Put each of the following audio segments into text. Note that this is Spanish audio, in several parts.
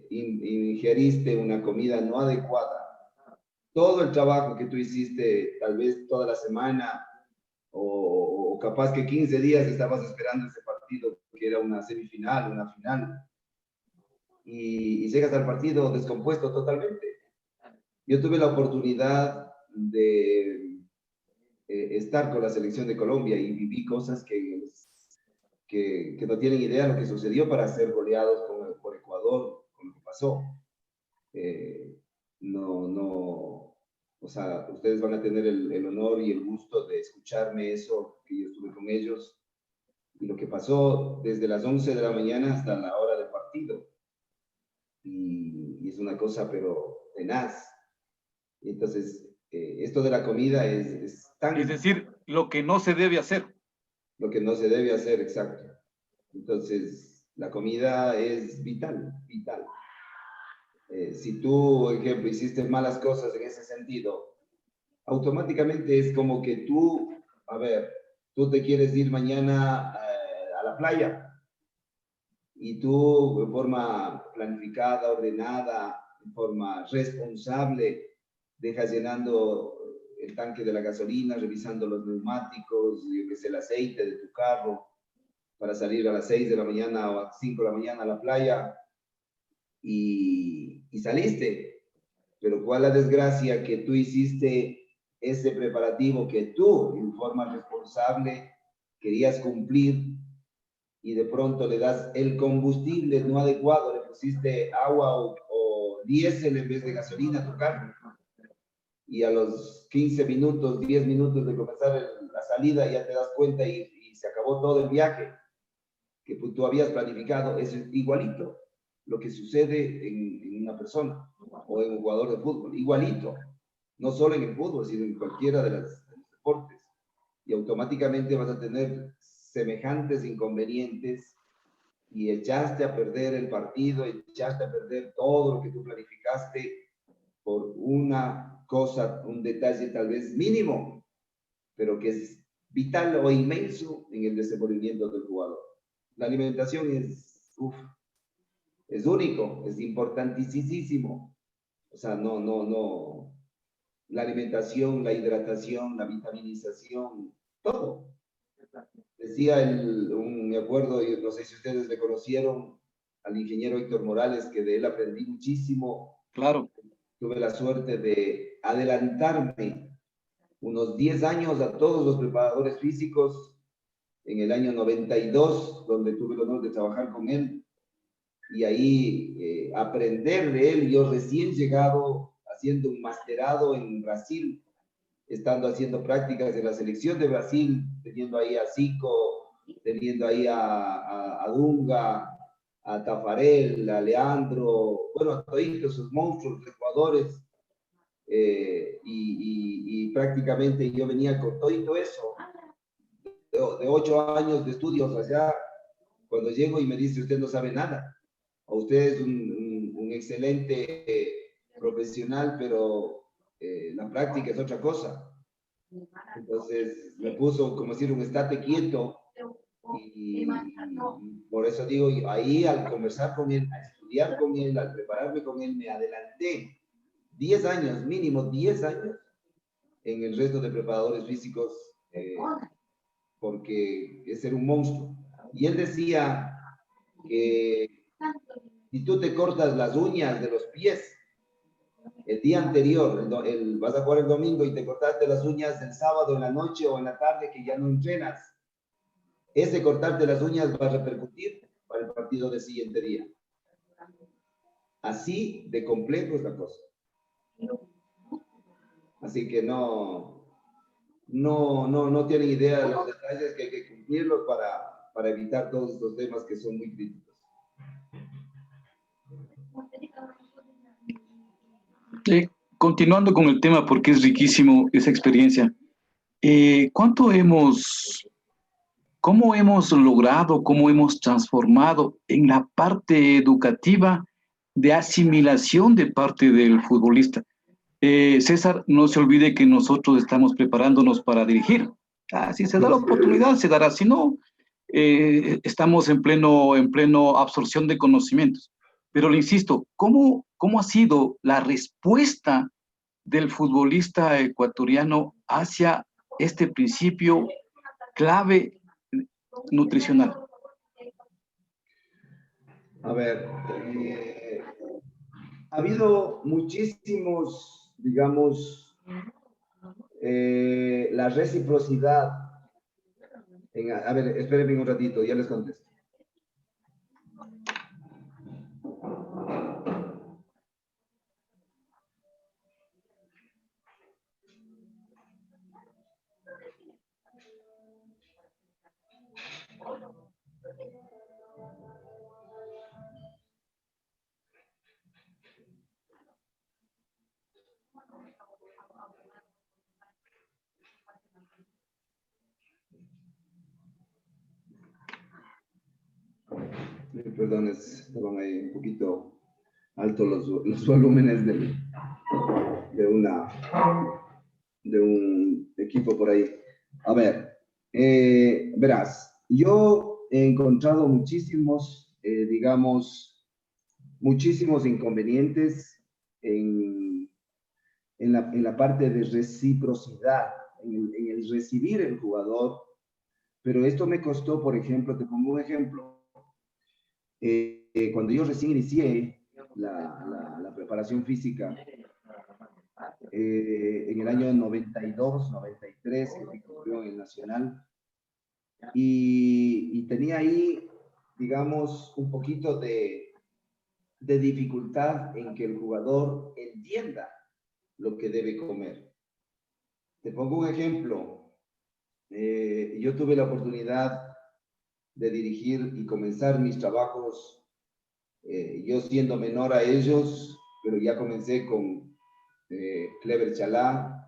ingeriste una comida no adecuada, todo el trabajo que tú hiciste, tal vez toda la semana, o capaz que 15 días estabas esperando ese partido, que era una semifinal, una final, y llegas al partido descompuesto totalmente. Yo tuve la oportunidad de estar con la selección de Colombia y viví cosas que no tienen idea de lo que sucedió para ser goleados por Ecuador, con lo que pasó. O sea, ustedes van a tener el honor y el gusto de escucharme eso, que yo estuve con ellos, y lo que pasó desde las 11 de la mañana hasta la hora del partido. Y es una cosa, pero tenaz. Entonces, esto de la comida es tan... Es decir, lo que no se debe hacer. Lo que no se debe hacer, exacto. Entonces, la comida es vital, vital. Si tú, por ejemplo, hiciste malas cosas en ese sentido, automáticamente es como que tú, a ver, tú te quieres ir mañana a la playa y tú de forma planificada, ordenada, de forma responsable, dejas llenando el tanque de la gasolina, revisando los neumáticos, yo qué sé, el aceite de tu carro, para salir a las 6 de la mañana o a 5 de la mañana a la playa, y saliste. Pero cuál la desgracia que tú hiciste ese preparativo que tú, en forma responsable, querías cumplir, y de pronto le das el combustible no adecuado, le pusiste agua o diésel en vez de gasolina a tu carro, y a los 15 minutos, 10 minutos de comenzar la salida ya te das cuenta y se acabó todo el viaje que tú habías planificado. Es igualito lo que sucede en una persona o en un jugador de fútbol, igualito, no solo en el fútbol, sino en cualquiera de los deportes, y automáticamente vas a tener semejantes inconvenientes y echaste a perder el partido, echaste a perder todo lo que tú planificaste por una cosa, un detalle tal vez mínimo, pero que es vital o inmenso en el desenvolvimiento del jugador. La alimentación es único, es importantísimo. O sea, no. La alimentación, la hidratación, la vitaminización, todo. Decía me acuerdo, y no sé si ustedes le conocieron, al ingeniero Héctor Morales, que de él aprendí muchísimo. Claro. Tuve la suerte de adelantarme unos 10 años a todos los preparadores físicos en el año 92, donde tuve el honor de trabajar con él, y ahí aprender de él. Yo recién llegado, haciendo un masterado en Brasil, estando haciendo prácticas en la selección de Brasil, teniendo ahí a Zico, teniendo ahí a Dunga, a Tafarel, a Leandro, bueno, a todos esos monstruos jugadores, y prácticamente yo venía con todo eso, de 8 años de estudios allá. Cuando llego y me dice, usted no sabe nada, o usted es un excelente profesional, pero la práctica es otra cosa. Entonces me puso, como decir, un estate quieto, y por eso digo, ahí al conversar con él, a estudiar con él, al prepararme con él, me adelanté 10 años, mínimo 10 años, en el resto de preparadores físicos, porque es ser un monstruo. Y él decía que si tú te cortas las uñas de los pies el día anterior, vas a jugar el domingo y te cortaste las uñas el sábado en la noche o en la tarde que ya no entrenas, ese cortarte las uñas va a repercutir para el partido del siguiente día. Así de complejo es la cosa. Así que no tienen idea de los detalles que hay que cumplirlos para evitar todos estos temas que son muy críticos. Continuando con el tema, porque es riquísimo esa experiencia. ¿Cómo hemos logrado, cómo hemos transformado en la parte educativa de asimilación de parte del futbolista? César, no se olvide que nosotros estamos preparándonos para dirigir. Si se da la oportunidad, se dará. Si no, estamos en pleno absorción de conocimientos. Pero le insisto, ¿cómo ha sido la respuesta del futbolista ecuatoriano hacia este principio clave nutricional? A ver, ha habido muchísimos, digamos, la reciprocidad. A ver, espérenme un ratito, ya les contesto. Perdón, estaban ahí un poquito altos los volúmenes de un equipo por ahí. A ver, verás, yo he encontrado muchísimos, digamos, muchísimos inconvenientes en la parte de reciprocidad, en el recibir el jugador, pero esto me costó, por ejemplo, te pongo un ejemplo, cuando yo recién inicié la preparación física, en el año 92, 93, que fui campeón en el Nacional, y tenía ahí, digamos, un poquito de dificultad en que el jugador entienda lo que debe comer. Te pongo un ejemplo. Yo tuve la oportunidad de dirigir y comenzar mis trabajos, yo siendo menor a ellos, pero ya comencé con Clever Chalá,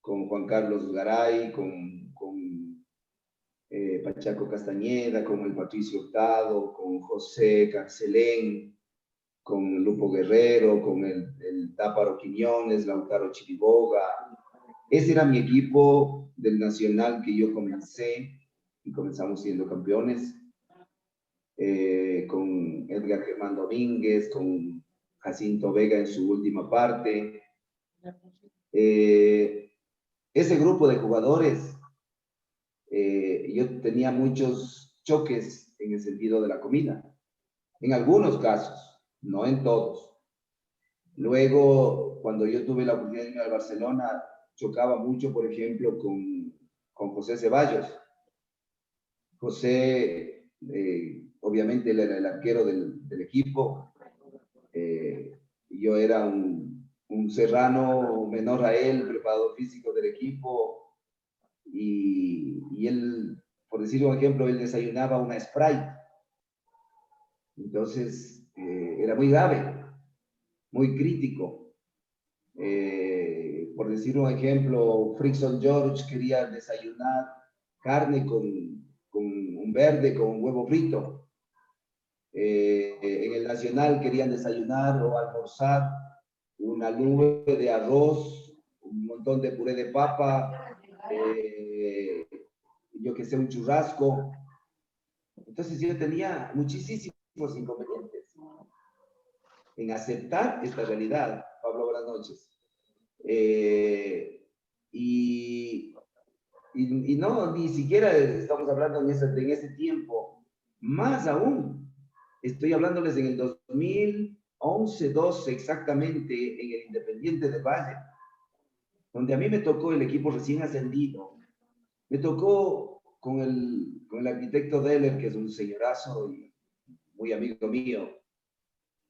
con Juan Carlos Garay, con Pachaco Castañeda, con el Patricio Hurtado, con José Carcelén, con Lupo Guerrero, con el Táparo Quiñones, Lautaro Chiriboga. Ese era mi equipo del Nacional que yo comencé y comenzamos siendo campeones, con Edgar Germán Domínguez, con Jacinto Vega en su última parte. Ese grupo de jugadores, yo tenía muchos choques en el sentido de la comida, en algunos casos, no en todos. Luego, cuando yo tuve la oportunidad de ir a Barcelona, chocaba mucho, por ejemplo, con José Ceballos. José, obviamente, él era el arquero del equipo. Yo era un serrano menor a él, preparador físico del equipo, y él, por decir un ejemplo, él desayunaba una Sprite. Entonces, era muy grave, muy crítico. Por decir un ejemplo, Frickson George quería desayunar carne con un verde, con un huevo frito. En el Nacional querían desayunar o almorzar una nube de arroz, un montón de puré de papa, yo que sé, un churrasco. Entonces yo tenía muchísimos inconvenientes en aceptar esta realidad. Pablo, buenas noches. Y no, ni siquiera estamos hablando en ese tiempo. Más aún, estoy hablándoles en el 2011, 12 exactamente, en el Independiente de Valle, donde a mí me tocó el equipo recién ascendido. Me tocó con el arquitecto Deller, que es un señorazo y muy amigo mío.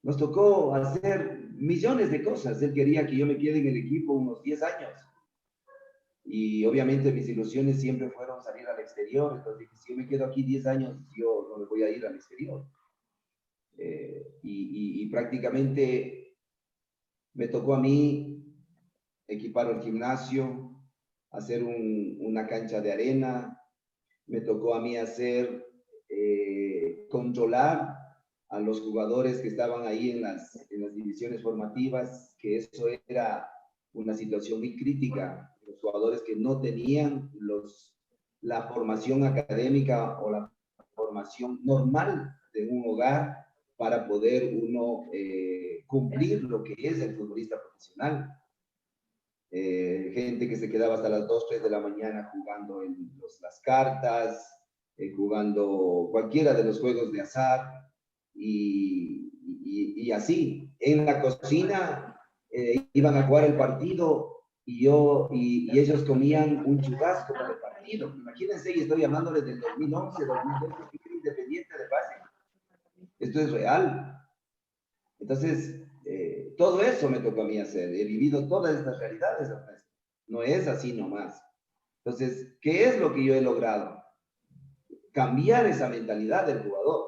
Nos tocó hacer millones de cosas. Él quería que yo me quede en el equipo unos 10 años. Y obviamente mis ilusiones siempre fueron salir al exterior. Entonces dije, si yo me quedo aquí 10 años, yo no me voy a ir al exterior. Y prácticamente me tocó a mí equipar el gimnasio, hacer una cancha de arena. Me tocó a mí hacer, controlar a los jugadores que estaban ahí en las divisiones formativas, que eso era una situación muy crítica. Los jugadores que no tenían la formación académica o la formación normal de un hogar, para poder uno cumplir lo que es el futbolista profesional. Gente que se quedaba hasta las 2, 3 de la mañana jugando en las cartas, jugando cualquiera de los juegos de azar, y así. En la cocina iban a jugar el partido y ellos comían un churrasco para el partido. Imagínense, y estoy hablándoles del 2011, 2012, que era Independiente de base. Esto es real. Entonces, todo eso me tocó a mí hacer. He vivido todas estas realidades. No es así nomás. Entonces, ¿qué es lo que yo he logrado? Cambiar esa mentalidad del jugador.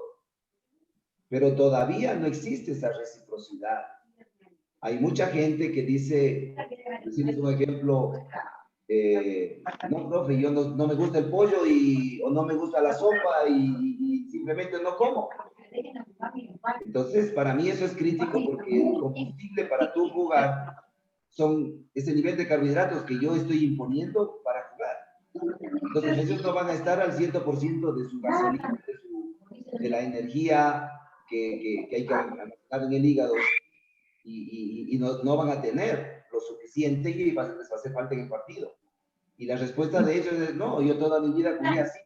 Pero todavía no existe esa reciprocidad. Hay mucha gente que dice, decimos un ejemplo, no, profe, yo no me gusta el pollo o no me gusta la sopa y simplemente no como. Entonces, para mí eso es crítico porque el combustible para tú jugar son ese nivel de carbohidratos que yo estoy imponiendo para jugar. Entonces, ellos no van a estar al 100% de su gasolina, de la energía que hay que almacenar en el hígado y no van a tener lo suficiente y les va a hacer falta en el partido. Y la respuesta de ellos es, no, yo toda mi vida jugué así.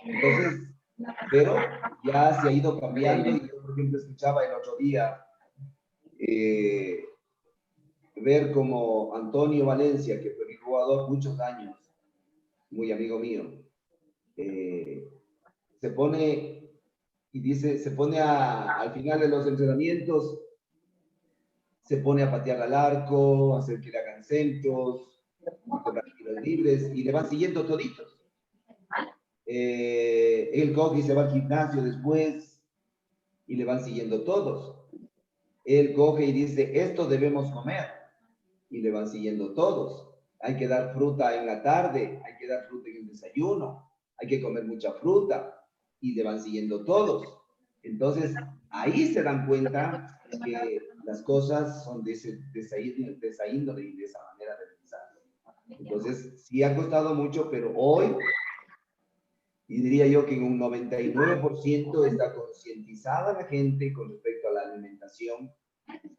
Entonces, pero ya se ha ido cambiando y yo, por ejemplo, escuchaba el otro día ver como Antonio Valencia, que fue mi jugador muchos años, muy amigo mío, se pone y dice, se pone al final de los entrenamientos, se pone a patear al arco, a hacer que le hagan centros, a cobrar tiros libres y le van siguiendo toditos. Él coge y se va al gimnasio después y le van siguiendo todos. Él coge y dice, esto debemos comer y le van siguiendo todos. Hay que dar fruta en la tarde, hay que dar fruta en el desayuno, hay que comer mucha fruta y le van siguiendo todos. Entonces, ahí se dan cuenta que las cosas son de esa índole y de esa manera de pensar. Entonces, sí ha costado mucho, pero hoy, y diría yo que en un 99% está concientizada la gente con respecto a la alimentación.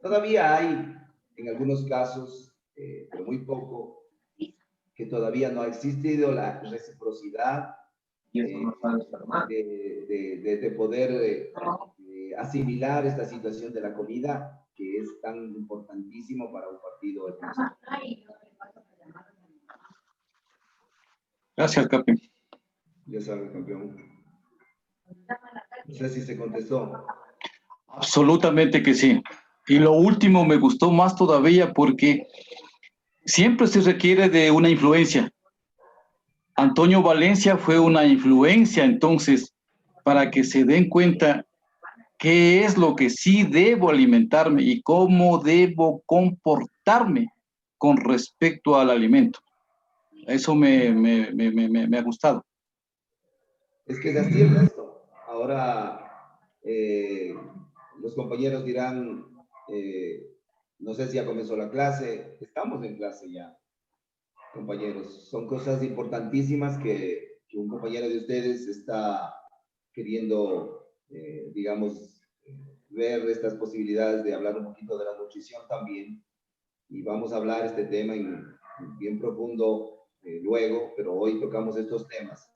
Todavía hay, en algunos casos, pero muy poco, que todavía no ha existido la reciprocidad de poder asimilar esta situación de la comida, que es tan importantísimo para un partido. Gracias, Capi. Ya sabe, campeón. No sé si se contestó. Absolutamente que sí. Y lo último me gustó más todavía porque siempre se requiere de una influencia. Antonio Valencia fue una influencia, entonces, para que se den cuenta qué es lo que sí debo alimentarme y cómo debo comportarme con respecto al alimento. Eso me ha gustado. Es que es así el resto. Ahora, los compañeros dirán, no sé si ya comenzó la clase, estamos en clase ya, compañeros. Son cosas importantísimas que un compañero de ustedes está queriendo, digamos, ver estas posibilidades de hablar un poquito de la nutrición también. Y vamos a hablar este tema bien profundo luego, pero hoy tocamos estos temas.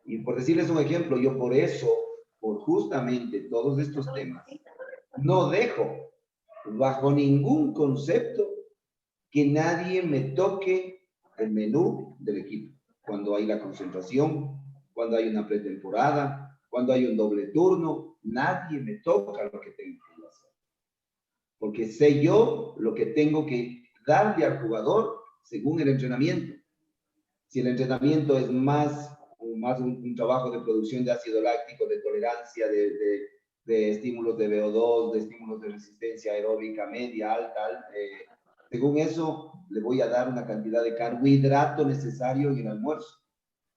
Y por decirles un ejemplo, yo por eso, por justamente todos estos temas, no dejo bajo ningún concepto que nadie me toque el menú del equipo. Cuando hay la concentración, cuando hay una pretemporada, cuando hay un doble turno, nadie me toca lo que tengo que hacer. Porque sé yo lo que tengo que darle al jugador según el entrenamiento. Si el entrenamiento es más un trabajo de producción de ácido láctico, de tolerancia, de estímulos de VO2, de estímulos de resistencia aeróbica media, alta, según eso le voy a dar una cantidad de carbohidrato necesario en el almuerzo.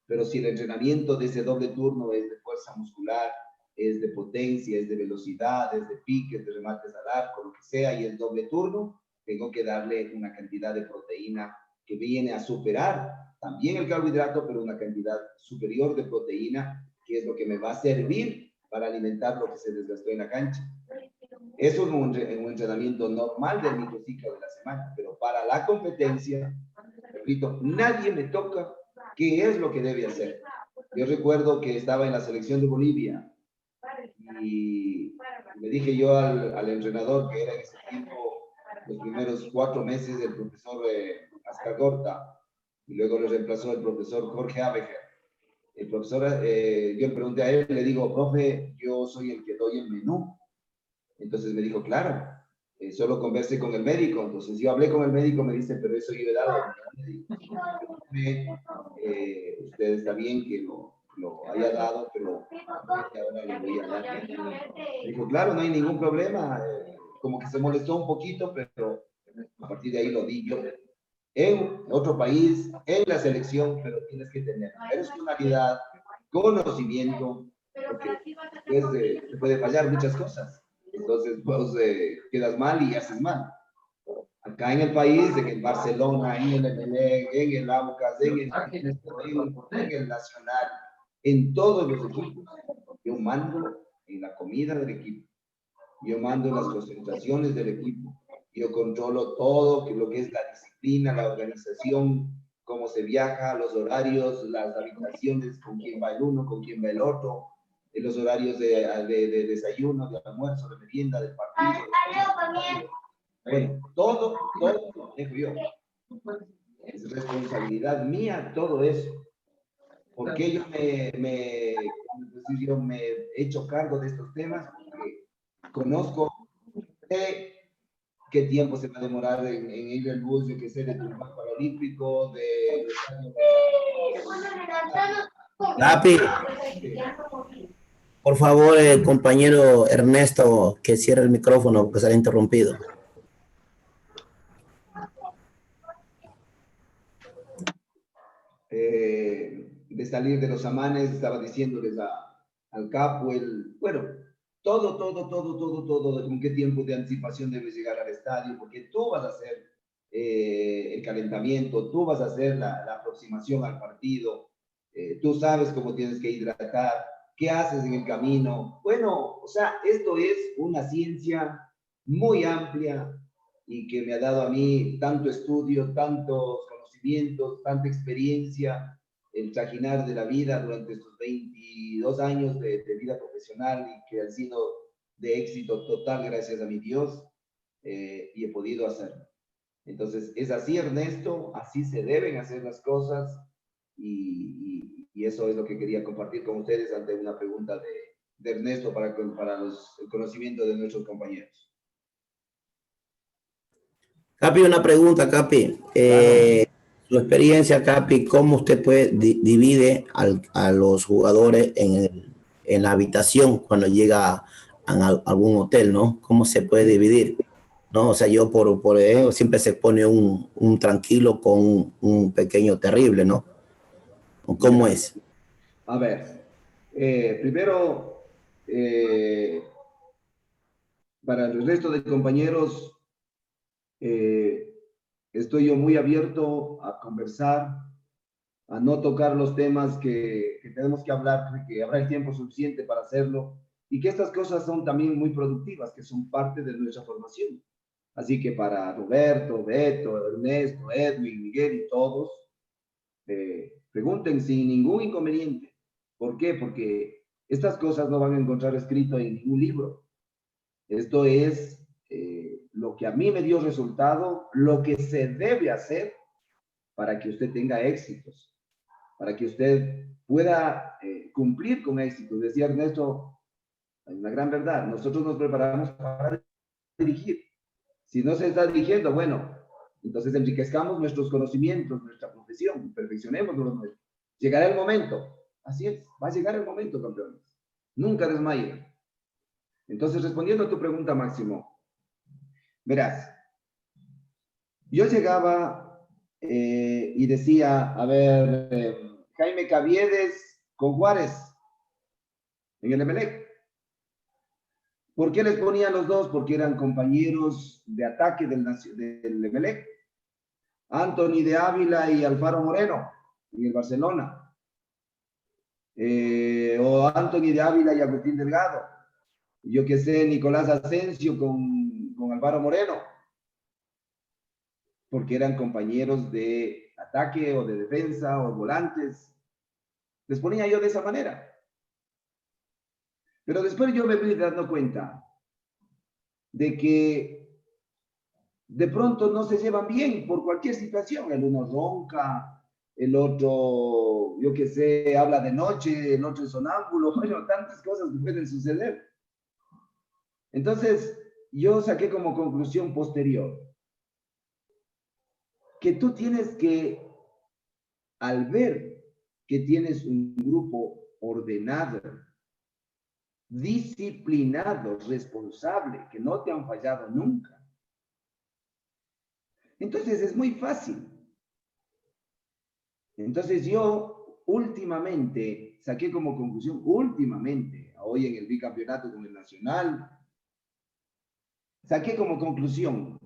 Pero si el entrenamiento de ese doble turno es de fuerza muscular, es de potencia, es de velocidad, es de piques, de remates al arco, lo que sea, y el doble turno, tengo que darle una cantidad de proteína que viene a superar también el carbohidrato, pero una cantidad superior de proteína, que es lo que me va a servir para alimentar lo que se desgastó en la cancha. Eso es un entrenamiento normal del microciclo de la semana, pero para la competencia, repito, nadie me toca qué es lo que debe hacer. Yo recuerdo que estaba en la selección de Bolivia y le dije yo al entrenador, que era en ese tiempo los primeros 4 meses del profesor Ascagorta, y luego lo reemplazó el profesor Jorge Abeger. El profesor, yo le pregunté a él, le digo, profe, yo soy el que doy el menú. Entonces me dijo, claro, solo conversé con el médico. Entonces yo hablé con el médico, me dice, pero eso yo he dado. Usted está bien que lo haya dado, pero ahora le voy a dar. Me dijo, claro, no hay ningún problema. Como que se molestó un poquito, pero a partir de ahí lo di yo. En otro país, en la selección, pero tienes que tener personalidad, conocimiento, porque después te puede fallar muchas cosas. Entonces vos quedas mal y haces mal. Acá en el país, en Barcelona, en el Emelec, en el Aucas, en el Nacional, en todos los equipos, yo mando en la comida del equipo, yo mando en las concentraciones del equipo, yo controlo todo lo que es la disciplina, la organización, cómo se viaja, los horarios, las habitaciones, con quién va el uno, con quién va el otro, los horarios de desayuno, de almuerzo, de merienda, del partido. Bueno, todo lo dejo yo. Es responsabilidad mía todo eso. ¿Por qué yo me he hecho cargo de estos temas? Porque conozco qué tiempo se va a demorar en ir el bus, yo que sé, de Tumbán Paralímpico, de... Capi, por favor, compañero Ernesto, que cierre el micrófono porque se ha interrumpido. De salir de los amanes, estaba diciéndoles al capo, bueno, todo, con qué tiempo de anticipación debes llegar al estadio, porque tú vas a hacer el calentamiento, tú vas a hacer la aproximación al partido, tú sabes cómo tienes que hidratar, qué haces en el camino. Bueno, o sea, esto es una ciencia muy amplia y que me ha dado a mí tanto estudio, tantos conocimientos, tanta experiencia, el trajinar de la vida durante estos 22 años de vida profesional y que han sido de éxito total gracias a mi Dios, y he podido hacerlo. Entonces, es así, Ernesto, así se deben hacer las cosas y eso es lo que quería compartir con ustedes ante una pregunta de Ernesto para el conocimiento de nuestros compañeros. Capi, una pregunta, Capi. Claro. Su experiencia, Capi, ¿cómo usted divide a los jugadores en la habitación cuando llega a algún hotel, ¿no? ¿Cómo se puede dividir? ¿No? O sea, yo por ejemplo, siempre se pone un tranquilo con un pequeño terrible, ¿no? ¿Cómo es? A ver, primero, para el resto de compañeros, estoy yo muy abierto a conversar, a no tocar los temas que tenemos que hablar, que habrá el tiempo suficiente para hacerlo, y que estas cosas son también muy productivas, que son parte de nuestra formación. Así que para Roberto, Beto, Ernesto, Edwin, Miguel y todos, pregunten sin ningún inconveniente. ¿Por qué? Porque estas cosas no van a encontrar escrito en ningún libro. Esto es lo que a mí me dio resultado, lo que se debe hacer para que usted tenga éxitos, para que usted pueda cumplir con éxitos. Decía Ernesto, hay una gran verdad, nosotros nos preparamos para dirigir. Si no se está dirigiendo, bueno, entonces enriquezcamos nuestros conocimientos, nuestra profesión, perfeccionemos los nuestros. Llegará el momento, así es, va a llegar el momento, campeones. Nunca desmayen. Entonces, respondiendo a tu pregunta, Máximo, verás, yo llegaba y decía, a ver, Jaime Caviedes con Juárez en el Emelec. ¿Por qué les ponía los dos? Porque eran compañeros de ataque del Emelec. Anthony de Ávila y Alfaro Moreno en el Barcelona. o Anthony de Ávila y Agustín Delgado, yo que sé, Nicolás Asensio con Álvaro Moreno, porque eran compañeros de ataque o de defensa o volantes. Les ponía yo de esa manera. Pero después yo me fui dando cuenta de que de pronto no se llevan bien por cualquier situación. El uno ronca, el otro, yo qué sé, habla de noche, el otro es sonámbulo, bueno, tantas cosas que pueden suceder. Entonces, yo saqué como conclusión posterior que tú tienes que, al ver que tienes un grupo ordenado, disciplinado, responsable, que no te han fallado nunca, entonces es muy fácil. Entonces yo últimamente saqué como conclusión, últimamente, hoy en el bicampeonato con el Nacional, saqué como conclusión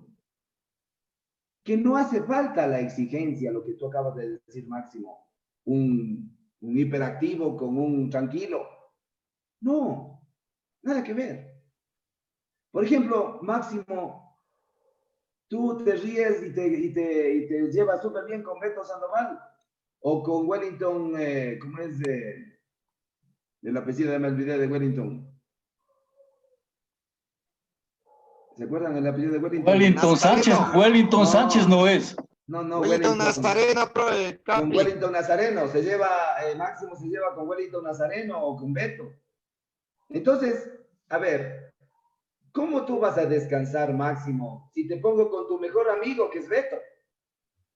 que no hace falta la exigencia, lo que tú acabas de decir, Máximo, un hiperactivo con un tranquilo. No, nada que ver. Por ejemplo, Máximo, tú te ríes y te llevas súper bien con Beto Sandoval o con Wellington, ¿cómo es? El apellido de me olvidé de Wellington. ¿Se acuerdan del apellido de Wellington? Wellington Sánchez, Nazareno. Wellington No, Sánchez no es. no, Wellington Wellington. Nazareno, Con Capi. Wellington Nazareno, se lleva, Máximo se lleva con Wellington Nazareno o con Beto. Entonces, a ver, ¿cómo tú vas a descansar, Máximo, si te pongo con tu mejor amigo, que es Beto?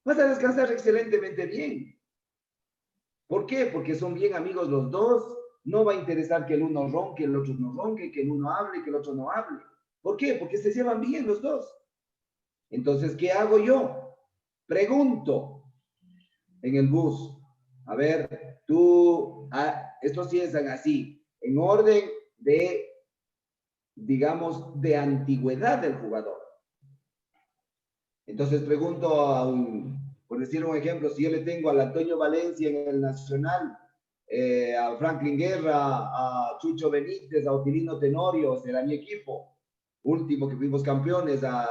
Vas a descansar excelentemente bien. ¿Por qué? Porque son bien amigos los dos. No va a interesar que el uno ronque, el otro no ronque, que el uno hable, que el otro no hable. ¿Por qué? Porque se llevan bien los dos. Entonces, ¿qué hago yo? Pregunto en el bus. A ver, tú, estos piensan así, en orden de, digamos, de antigüedad del jugador. Entonces pregunto por decir un ejemplo, si yo le tengo al Antonio Valencia en el Nacional, a Franklin Guerra, a Chucho Benítez, a Otilino Tenorio, será mi equipo. Último que fuimos campeones, a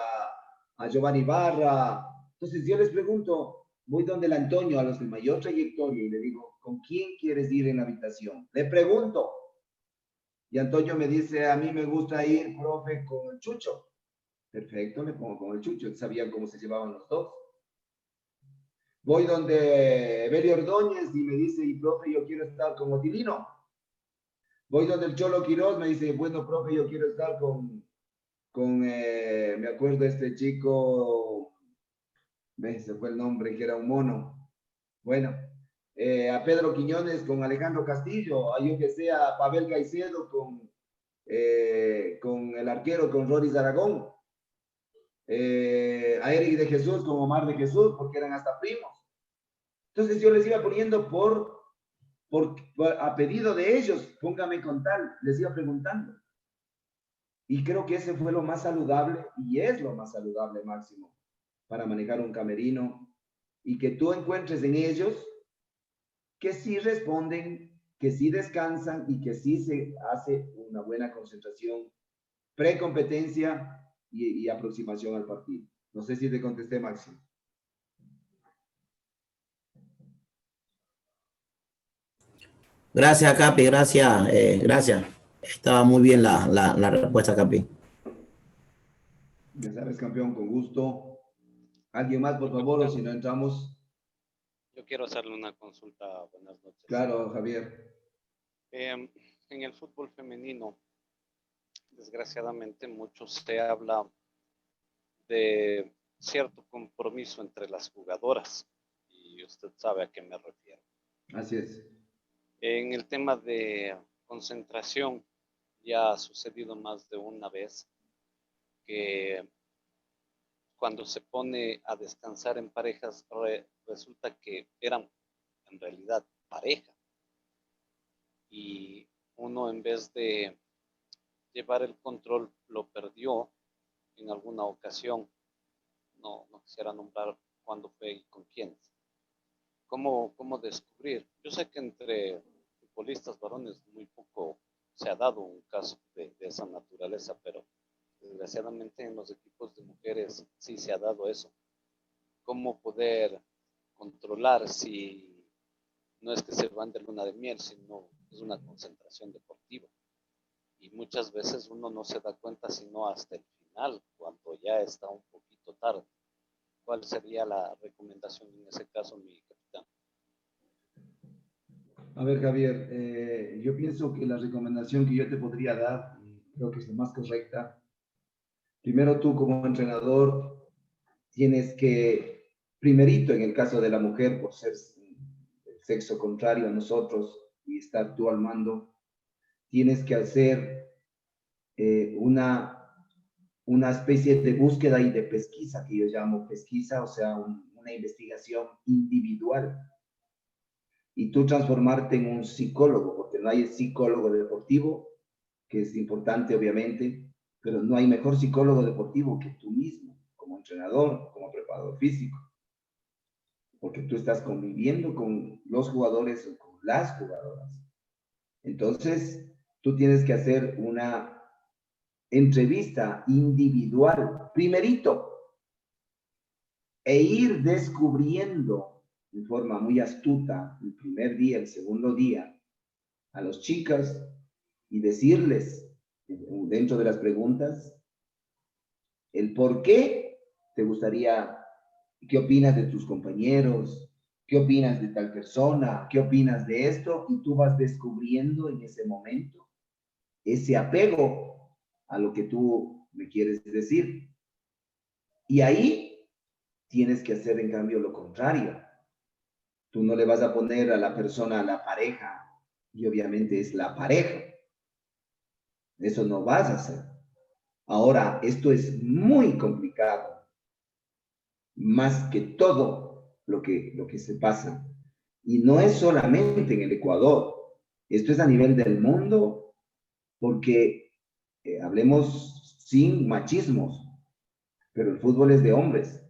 Giovanni Barra. Entonces yo les pregunto, voy donde el Antonio, a los de mayor trayectoria, y le digo, ¿con quién quieres ir en la habitación? Le pregunto. Y Antonio me dice, a mí me gusta ir, profe, con el Chucho. Perfecto, me pongo con el Chucho. Sabían cómo se llevaban los dos. Voy donde Evelio Ordóñez y me dice, y profe, yo quiero estar con Otilino. Voy donde el Cholo Quiroz, me dice, bueno, profe, yo quiero estar me acuerdo este chico, se fue el nombre, que era un mono. Bueno, a Pedro Quiñones con Alejandro Castillo, a yo que sea Pavel Caicedo con el arquero, con Roris Aragón, a Eric de Jesús con Omar de Jesús, porque eran hasta primos. Entonces yo les iba poniendo a pedido de ellos, póngame con tal, les iba preguntando. Y creo que ese fue lo más saludable y es lo más saludable, Máximo, para manejar un camerino y que tú encuentres en ellos que sí responden, que sí descansan y que sí se hace una buena concentración, precompetencia y aproximación al partido. No sé si te contesté, Máximo. Gracias, Capi, gracias, gracias. Estaba muy bien la respuesta, Capi. Ya sabes, campeón, con gusto. ¿Alguien más, por favor, o si no entramos? Yo quiero hacerle una consulta. Buenas noches. Claro, Javier. En el fútbol femenino, desgraciadamente, mucho se habla de cierto compromiso entre las jugadoras y usted sabe a qué me refiero. Así es. En el tema de concentración, ya ha sucedido más de una vez que cuando se pone a descansar en parejas, resulta que eran en realidad pareja. Y uno, en vez de llevar el control, lo perdió en alguna ocasión. No quisiera nombrar cuándo fue y con quiénes. ¿Cómo descubrir? Yo sé que entre futbolistas varones muy poco se ha dado un caso de esa naturaleza, pero desgraciadamente en los equipos de mujeres sí se ha dado eso. ¿Cómo poder controlar si no es que se van de luna de miel, sino es una concentración deportiva? Y muchas veces uno no se da cuenta sino hasta el final, cuando ya está un poquito tarde. ¿Cuál sería la recomendación en ese caso, mi capitán? A ver, Javier, yo pienso que la recomendación que yo te podría dar, creo que es la más correcta. Primero tú como entrenador tienes que, primerito en el caso de la mujer, por ser el sexo contrario a nosotros y estar tú al mando, tienes que hacer una especie de búsqueda y de pesquisa, que yo llamo pesquisa, o sea, una investigación individual. Y tú transformarte en un psicólogo, porque no hay psicólogo deportivo, que es importante obviamente, pero no hay mejor psicólogo deportivo que tú mismo, como entrenador, como preparador físico, porque tú estás conviviendo con los jugadores o con las jugadoras. Entonces, tú tienes que hacer una entrevista individual, primerito, e ir descubriendo de forma muy astuta el primer día, el segundo día, a las chicas y decirles dentro de las preguntas el por qué te gustaría, qué opinas de tus compañeros, qué opinas de tal persona, qué opinas de esto, y tú vas descubriendo en ese momento ese apego a lo que tú me quieres decir. Y ahí tienes que hacer en cambio lo contrario. Tú no le vas a poner a la persona, a la pareja, y obviamente es la pareja. Eso no vas a hacer. Ahora, esto es muy complicado, más que todo lo que se pasa. Y no es solamente en el Ecuador, esto es a nivel del mundo, porque hablemos sin machismos, pero el fútbol es de hombres,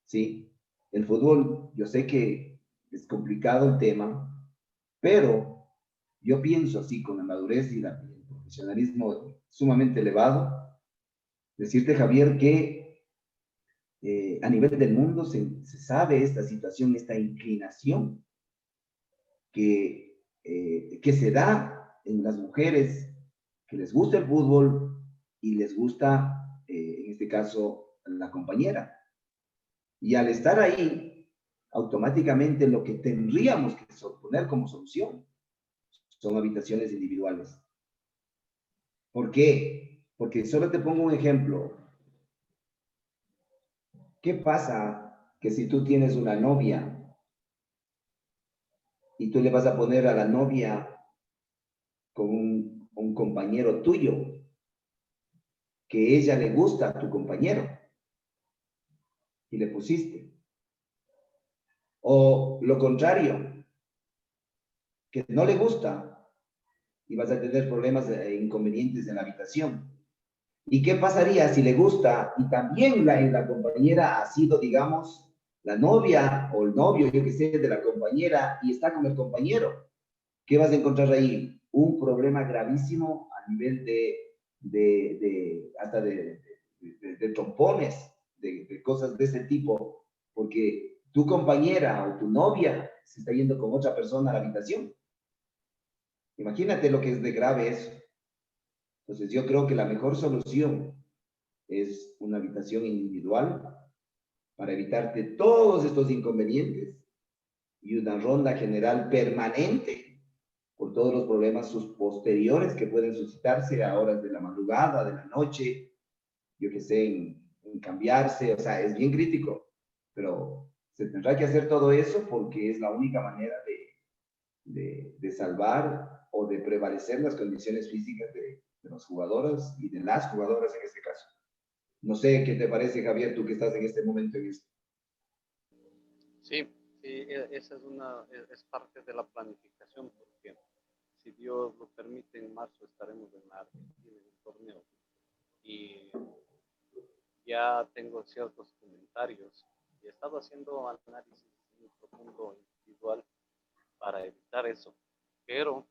¿sí? El fútbol, yo sé que es complicado el tema, pero yo pienso así, con la madurez y el profesionalismo sumamente elevado, decirte, Javier, que a nivel del mundo se sabe esta situación, esta inclinación que se da en las mujeres que les gusta el fútbol y les gusta, en este caso, la compañera. Y al estar ahí, automáticamente lo que tendríamos que poner como solución son habitaciones individuales. ¿Por qué? Porque solo te pongo un ejemplo. ¿Qué pasa que si tú tienes una novia y tú le vas a poner a la novia con un compañero tuyo, que ella le gusta a tu compañero, y le pusiste? O lo contrario, que no le gusta y vas a tener problemas e inconvenientes en la habitación. ¿Y qué pasaría si le gusta y también la compañera ha sido, digamos, la novia o el novio, yo que sé, de la compañera y está con el compañero? ¿Qué vas a encontrar ahí? Un problema gravísimo a nivel hasta de trompones, de cosas de ese tipo, porque tu compañera o tu novia se está yendo con otra persona a la habitación. Imagínate lo que es de grave eso. Entonces yo creo que la mejor solución es una habitación individual para evitarte todos estos inconvenientes y una ronda general permanente por todos los problemas posteriores que pueden suscitarse a horas de la madrugada, de la noche, yo que sé, en cambiarse, o sea, es bien crítico, pero se tendrá que hacer todo eso porque es la única manera de salvar o de prevalecer las condiciones físicas de los jugadores y de las jugadoras en este caso. No sé qué te parece, Javier, tú que estás en este momento en esto. Sí, sí, esa es parte de la planificación, porque si Dios lo permite, en marzo estaremos en la Argentina en el torneo. Y ya tengo ciertos comentarios y he estado haciendo análisis muy profundo individual para evitar eso, pero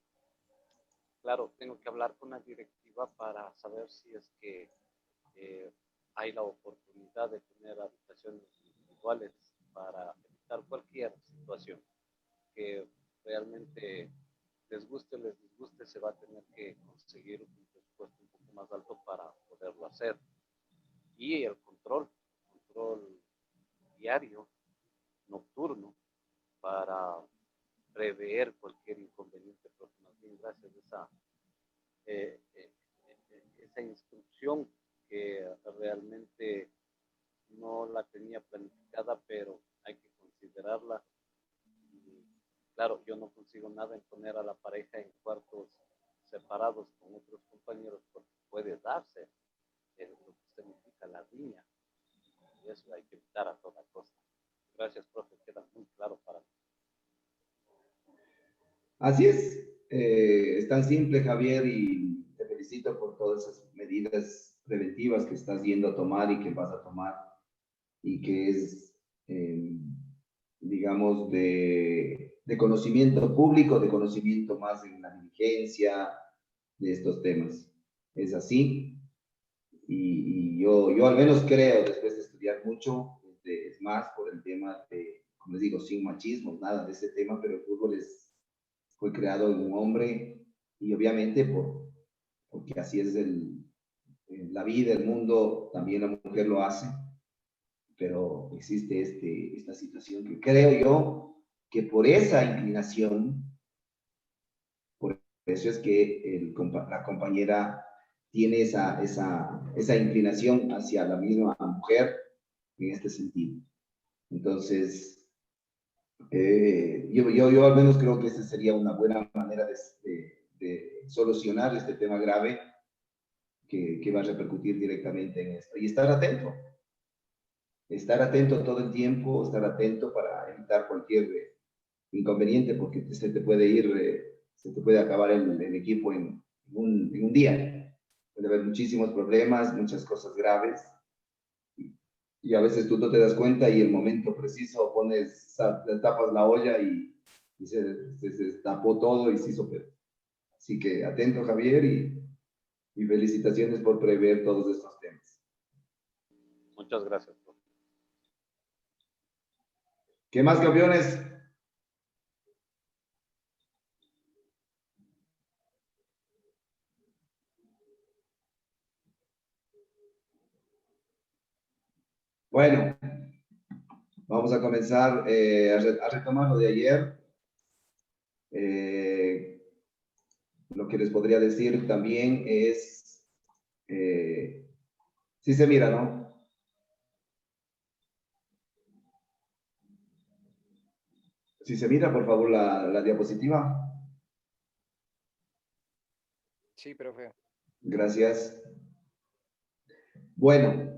claro, tengo que hablar con la directiva para saber si es que hay la oportunidad de tener habitaciones individuales para evitar cualquier situación que realmente les guste o les disguste, se va a tener que conseguir un presupuesto un poco más alto para poderlo hacer. Y el control diario, nocturno, para prever cualquier inconveniente, porque más bien gracias a esa instrucción que realmente no la tenía planificada, pero hay que considerarla. Y claro, yo no consigo nada en poner a la pareja en cuartos separados con otros compañeros porque puede darse lo que significa la riña. Y eso hay que evitar a toda costa. Gracias, profe, queda muy claro para mí. Así es tan simple, Javier, y te felicito por todas esas medidas preventivas que estás yendo a tomar y que vas a tomar, y que es, digamos, de conocimiento público, de conocimiento más en la diligencia de estos temas. Es así, y yo al menos creo, después de estudiar mucho, es más por el tema de, como les digo, sin machismo, nada de ese tema, pero el fútbol fue creado en un hombre, y obviamente porque así es la vida, el mundo, también la mujer lo hace, pero existe esta situación que creo yo que por esa inclinación, por eso es que la compañera tiene esa inclinación hacia la misma mujer en este sentido. Entonces, yo al menos creo que esa sería una buena manera de solucionar este tema grave que va a repercutir directamente en esto. Y estar atento todo el tiempo, estar atento para evitar cualquier inconveniente, porque se te puede acabar el equipo en un día. Puede haber muchísimos problemas, muchas cosas graves, y a veces tú no te das cuenta y el momento preciso tapas la olla y se tapó todo y se hizo peor. Así que atento, Javier, y felicitaciones por prever todos estos temas. Muchas gracias, profe. ¿Qué más, campeones? Bueno, vamos a comenzar a retomar lo de ayer. Lo que les podría decir también es, sí se mira, ¿no? Si se mira, por favor, la diapositiva. Sí, profe. Gracias. Bueno,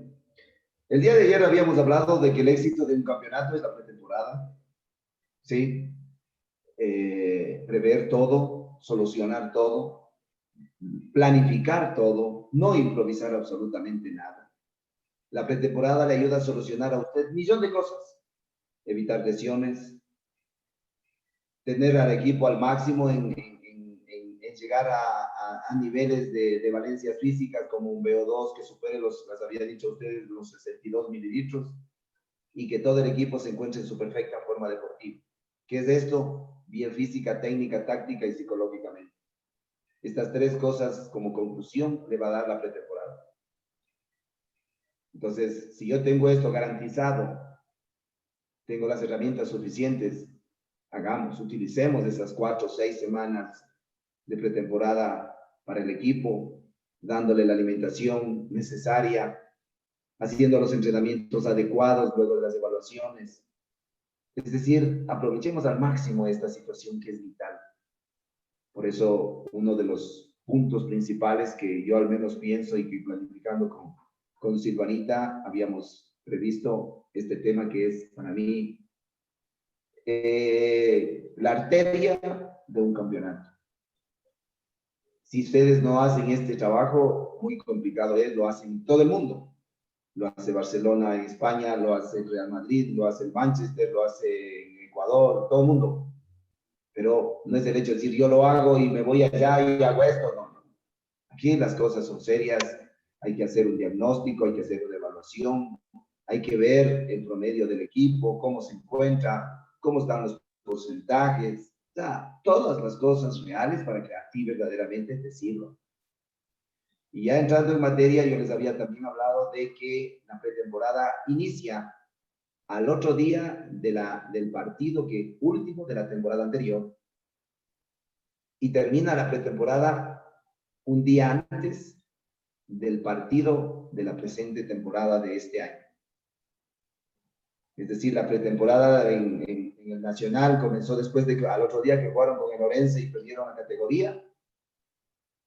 el día de ayer habíamos hablado de que el éxito de un campeonato es la pretemporada, ¿sí? Prever todo, solucionar todo, planificar todo, no improvisar absolutamente nada. La pretemporada le ayuda a solucionar a usted un millón de cosas. Evitar lesiones, tener al equipo al máximo en llegar a niveles de valencias físicas como un VO2 que supere las había dicho ustedes, los 62 mililitros, y que todo el equipo se encuentre en su perfecta forma deportiva. ¿Qué es esto? Bien física, técnica, táctica y psicológicamente. Estas tres cosas como conclusión le va a dar la pretemporada. Entonces, si yo tengo esto garantizado, tengo las herramientas suficientes, utilicemos esas 4 o 6 semanas de pretemporada para el equipo, dándole la alimentación necesaria, haciendo los entrenamientos adecuados luego de las evaluaciones. Es decir, aprovechemos al máximo esta situación que es vital. Por eso, uno de los puntos principales que yo al menos pienso y que planificando con Silvanita habíamos previsto este tema que es para mí la arteria de un campeonato. Si ustedes no hacen este trabajo, muy complicado es, lo hacen todo el mundo. Lo hace Barcelona en España, lo hace el Real Madrid, lo hace el Manchester, lo hace en Ecuador, todo el mundo. Pero no es el hecho de decir yo lo hago y me voy allá y hago esto, no. Aquí las cosas son serias, hay que hacer un diagnóstico, hay que hacer una evaluación, hay que ver el promedio del equipo, cómo se encuentra, cómo están los porcentajes, o sea, todas las cosas reales para que a ti verdaderamente te sirva. Y ya entrando en materia, yo les había también hablado de que la pretemporada inicia al otro día del partido último de la temporada anterior y termina la pretemporada un día antes del partido de la presente temporada de este año. Es decir, la pretemporada en el Nacional comenzó después de que al otro día que jugaron con el Orense y perdieron la categoría,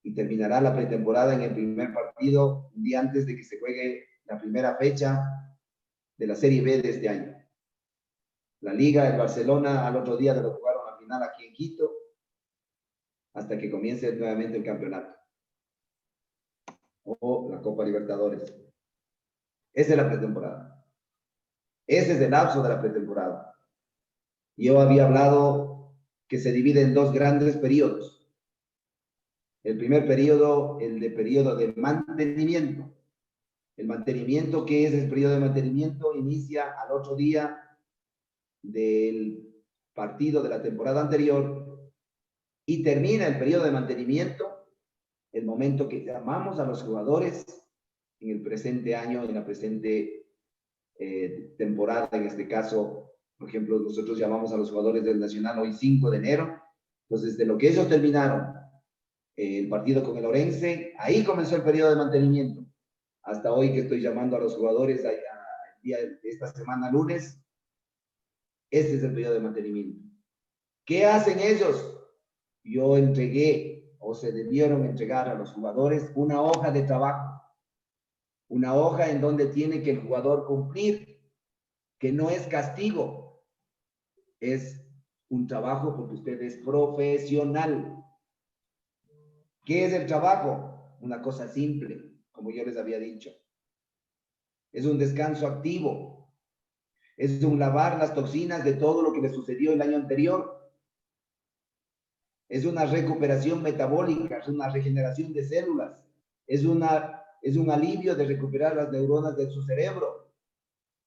y terminará la pretemporada en el primer partido un día antes de que se juegue la primera fecha de la Serie B de este año. La Liga, el Barcelona, al otro día de lo jugaron la final aquí en Quito, hasta que comience nuevamente el campeonato. O la Copa Libertadores. Esa es la pretemporada. Ese es el lapso de la pretemporada. Yo había hablado que se divide en dos grandes periodos. El primer periodo, el periodo de mantenimiento. El mantenimiento, ¿qué es el periodo de mantenimiento? Inicia al otro día del partido de la temporada anterior y termina el periodo de mantenimiento el momento que llamamos a los jugadores en el presente año, en la presente temporada, en este caso, por ejemplo, nosotros llamamos a los jugadores del Nacional hoy 5 de enero, entonces de lo que ellos terminaron el partido con el Orense, ahí comenzó el periodo de mantenimiento, hasta hoy que estoy llamando a los jugadores el día de esta semana, lunes, este es el periodo de mantenimiento. ¿Qué hacen ellos? Yo entregué, o se debieron entregar a los jugadores, una hoja de trabajo, una hoja en donde tiene que el jugador cumplir, que no es castigo, es un trabajo porque usted es profesional. ¿Qué es el trabajo? Una cosa simple, como yo les había dicho. Es un descanso activo. Es un lavar las toxinas de todo lo que le sucedió el año anterior. Es una recuperación metabólica, es una regeneración de células. Es un alivio de recuperar las neuronas de su cerebro,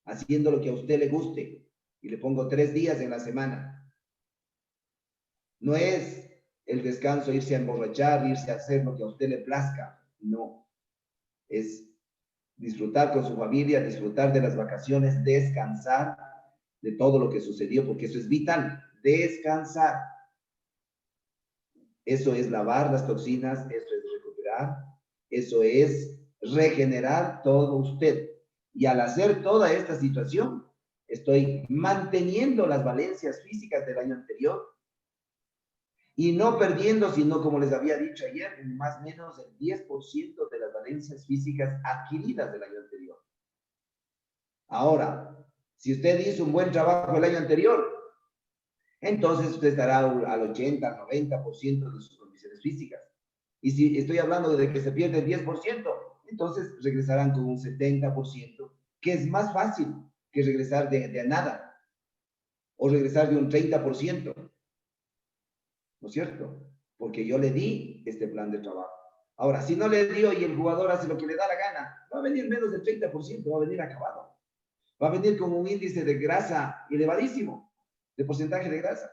haciendo lo que a usted le guste. Y le pongo 3 días en la semana. No es el descanso, irse a emborrachar, irse a hacer lo que a usted le plazca. No. Es disfrutar con su familia, disfrutar de las vacaciones, descansar de todo lo que sucedió, porque eso es vital. Descansar. Eso es lavar las toxinas, eso es recuperar, eso es regenerar todo usted. Y al hacer toda esta situación, estoy manteniendo las valencias físicas del año anterior y no perdiendo, sino como les había dicho ayer, más o menos el 10% de las valencias físicas adquiridas del año anterior. Ahora, si usted hizo un buen trabajo el año anterior, entonces usted estará al 80, al 90% de sus condiciones físicas. Y si estoy hablando de que se pierde el 10%, entonces regresarán con un 70%, que es más fácil que regresar de nada, o regresar de un 30%. ¿No es cierto? Porque yo le di este plan de trabajo. Ahora, si no le dio y el jugador hace lo que le da la gana, va a venir menos del 30%, va a venir acabado. Va a venir con un índice de grasa elevadísimo, de porcentaje de grasa.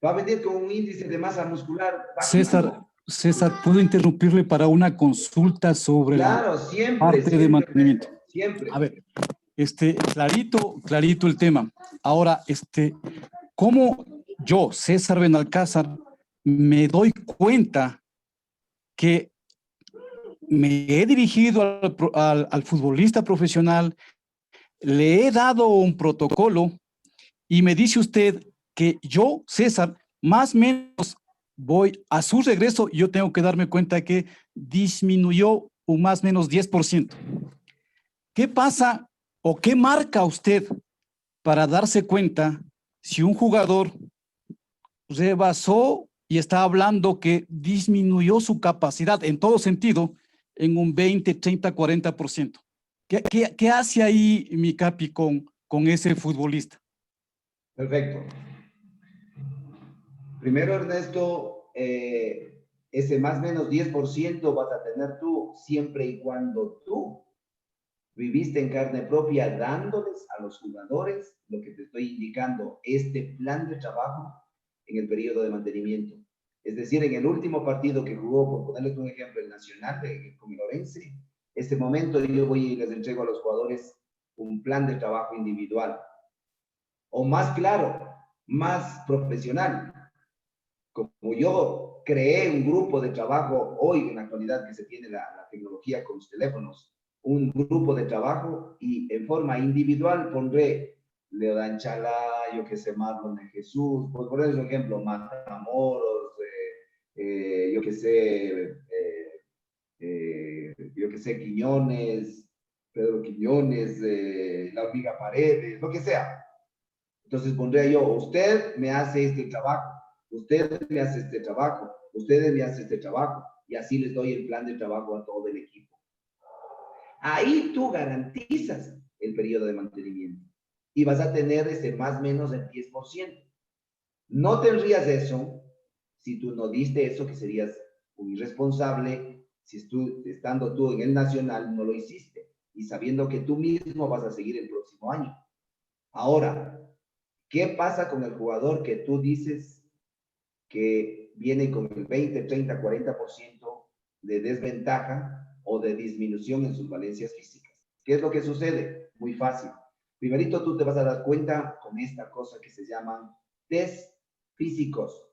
Va a venir con un índice de masa muscular bajísimo. César, ¿puedo interrumpirle para una consulta sobre claro, la siempre, parte siempre, de mantenimiento? Siempre. A ver, clarito el tema. Ahora, ¿cómo yo, César Benalcázar, me doy cuenta que me he dirigido al futbolista profesional, le he dado un protocolo y me dice usted que yo, César, más o menos voy a su regreso, yo tengo que darme cuenta que disminuyó un más o menos 10%. ¿Qué pasa o qué marca usted para darse cuenta si un jugador rebasó y está hablando que disminuyó su capacidad en todo sentido en un 20, 30, 40%? ¿Qué hace ahí mi Capi con ese futbolista? Perfecto. Primero, Ernesto, ese más o menos 10% vas a tener tú siempre y cuando tú viviste en carne propia dándoles a los jugadores lo que te estoy indicando, este plan de trabajo en el periodo de mantenimiento. Es decir, en el último partido que jugó, por ponerles un ejemplo, el Nacional con el Orense, este momento yo voy y les entrego a los jugadores un plan de trabajo individual. O más claro, más profesional. Como yo creé un grupo de trabajo hoy en la actualidad que se tiene la tecnología con los teléfonos, un grupo de trabajo y en forma individual pondré Leodan Chalá, yo que sé, Marlon de Jesús, por poner un ejemplo, Matamoros, yo que sé, Quiñones, Pedro Quiñones, La Hormiga Paredes, lo que sea. Entonces pondría yo, usted me hace este trabajo, usted me hace este trabajo, ustedes me hacen este trabajo, y así les doy el plan de trabajo a todo el equipo. Ahí tú garantizas el periodo de mantenimiento y vas a tener ese más o menos el 10%. No tendrías eso si tú no diste eso, que serías un irresponsable, si estando tú en el Nacional no lo hiciste, y sabiendo que tú mismo vas a seguir el próximo año. Ahora, ¿qué pasa con el jugador que tú dices que viene con el 20, 30, 40% de desventaja o de disminución en sus valencias físicas? ¿Qué es lo que sucede? Muy fácil. Primerito tú te vas a dar cuenta con esta cosa que se llaman test físicos,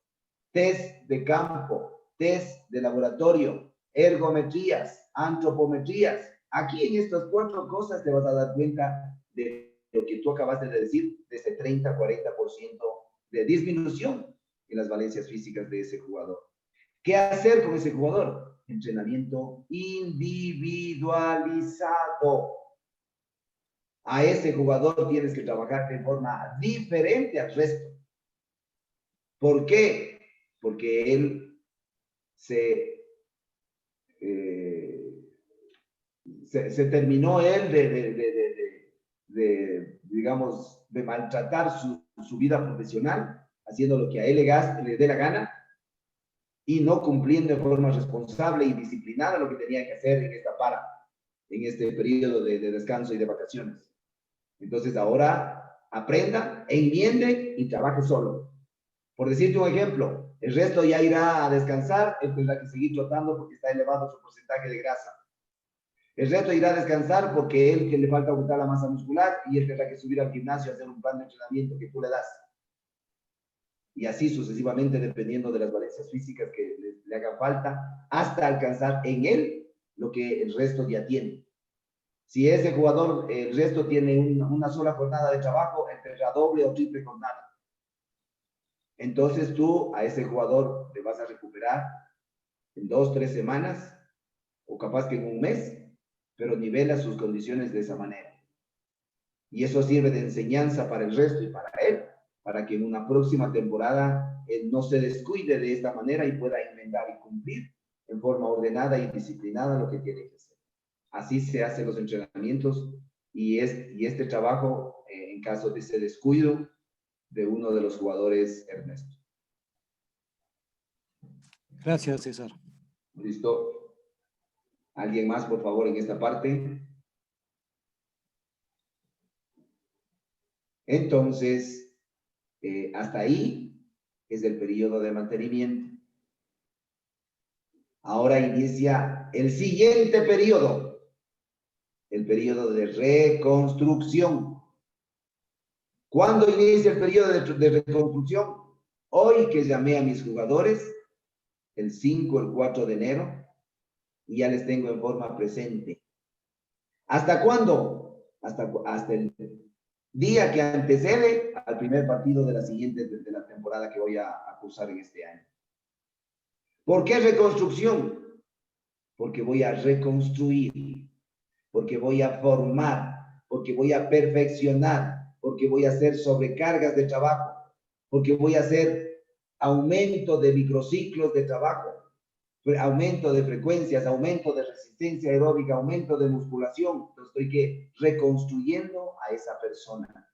test de campo, test de laboratorio, ergometrías, antropometrías. Aquí en estas 4 cosas te vas a dar cuenta de lo que tú acabaste de decir, de ese 30, 40% de disminución en las valencias físicas de ese jugador. ¿Qué hacer con ese jugador? Entrenamiento individualizado. A ese jugador tienes que trabajar de forma diferente al resto. ¿Por qué? Porque él se terminó él digamos, de maltratar su vida profesional, haciendo lo que a él le dé la gana y no cumpliendo de forma responsable y disciplinada lo que tenía que hacer en este periodo de descanso y de vacaciones. Entonces ahora aprenda, enmiende y trabaje solo. Por decirte un ejemplo, el resto ya irá a descansar, él tendrá que seguir trotando porque está elevado su porcentaje de grasa. El resto irá a descansar porque él que le falta aumentar la masa muscular y él tendrá que subir al gimnasio a hacer un plan de entrenamiento que tú le das. Y así sucesivamente, dependiendo de las valencias físicas que le hagan falta, hasta alcanzar en él lo que el resto ya tiene. Si ese jugador, el resto tiene una sola jornada de trabajo, él tendrá doble o triple jornada. Entonces tú a ese jugador le vas a recuperar en 2, 3 semanas, o capaz que en un mes, pero nivela sus condiciones de esa manera. Y eso sirve de enseñanza para el resto y para él, para que en una próxima temporada él no se descuide de esta manera y pueda enmendar y cumplir en forma ordenada y disciplinada lo que tiene que hacer. Así se hacen los entrenamientos y este trabajo en caso de ese descuido de uno de los jugadores, Ernesto. Gracias, César. ¿Listo? ¿Alguien más, por favor, en esta parte? Entonces, hasta ahí es el periodo de mantenimiento. Ahora inicia el siguiente periodo, el periodo de reconstrucción. ¿Cuándo inicia el periodo de reconstrucción? Hoy que llamé a mis jugadores, el 5, el 4 de enero, y ya les tengo en forma presente. ¿Hasta cuándo? Hasta el día que antecede al primer partido de la temporada que voy a cursar en este año. ¿Por qué reconstrucción? Porque voy a reconstruir, porque voy a formar, porque voy a perfeccionar, porque voy a hacer sobrecargas de trabajo, porque voy a hacer aumento de microciclos de trabajo, aumento de frecuencias, aumento de resistencia aeróbica, aumento de musculación. Entonces estoy reconstruyendo a esa persona.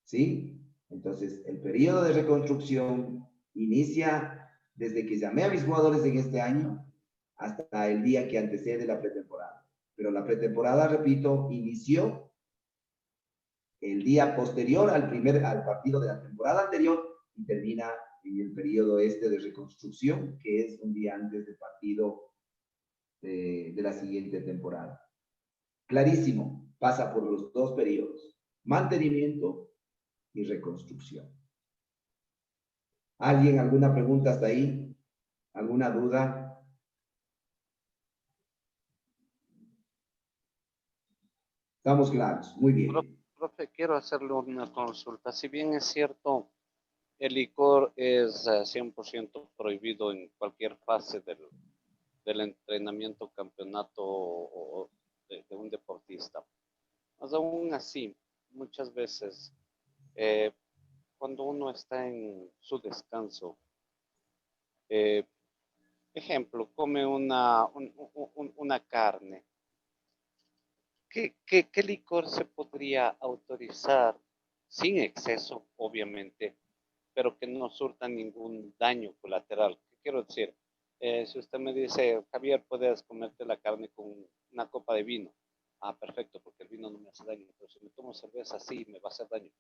¿Sí? Entonces, el periodo de reconstrucción inicia desde que llamé a mis jugadores en este año hasta el día que antecede la pretemporada. Pero la pretemporada, repito, inició el día posterior al partido de la temporada anterior y termina en el periodo de reconstrucción, que es un día antes del partido de la siguiente temporada. Clarísimo, pasa por los dos periodos, mantenimiento y reconstrucción. ¿Alguien, alguna pregunta hasta ahí? ¿Alguna duda? Estamos claros, muy bien. Profe, quiero hacerle una consulta. Si bien es cierto, el licor es 100% prohibido en cualquier fase del entrenamiento, campeonato o de un deportista. Más aún así, muchas veces, cuando uno está en su descanso, ejemplo, come una carne, ¿qué licor se podría autorizar sin exceso, obviamente, pero que no surta ningún daño colateral? ¿Qué quiero decir? Si usted me dice, Javier, puedes comerte la carne con una copa de vino. Ah, perfecto, porque el vino no me hace daño, pero si me tomo cerveza, sí, me va a hacer daño.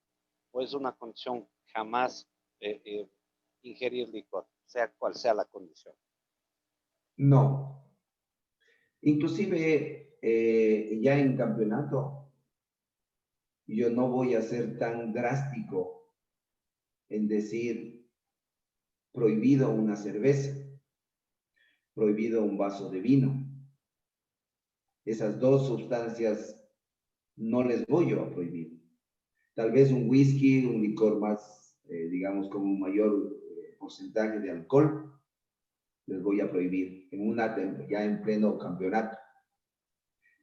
O es una condición jamás ingerir licor, sea cual sea la condición. No. Inclusive, ya en campeonato, yo no voy a ser tan drástico en decir prohibido una cerveza, prohibido un vaso de vino. Esas dos sustancias no les voy yo a prohibir. Tal vez un whisky, un licor más, digamos, con un mayor porcentaje de alcohol, les voy a prohibir ya en pleno campeonato.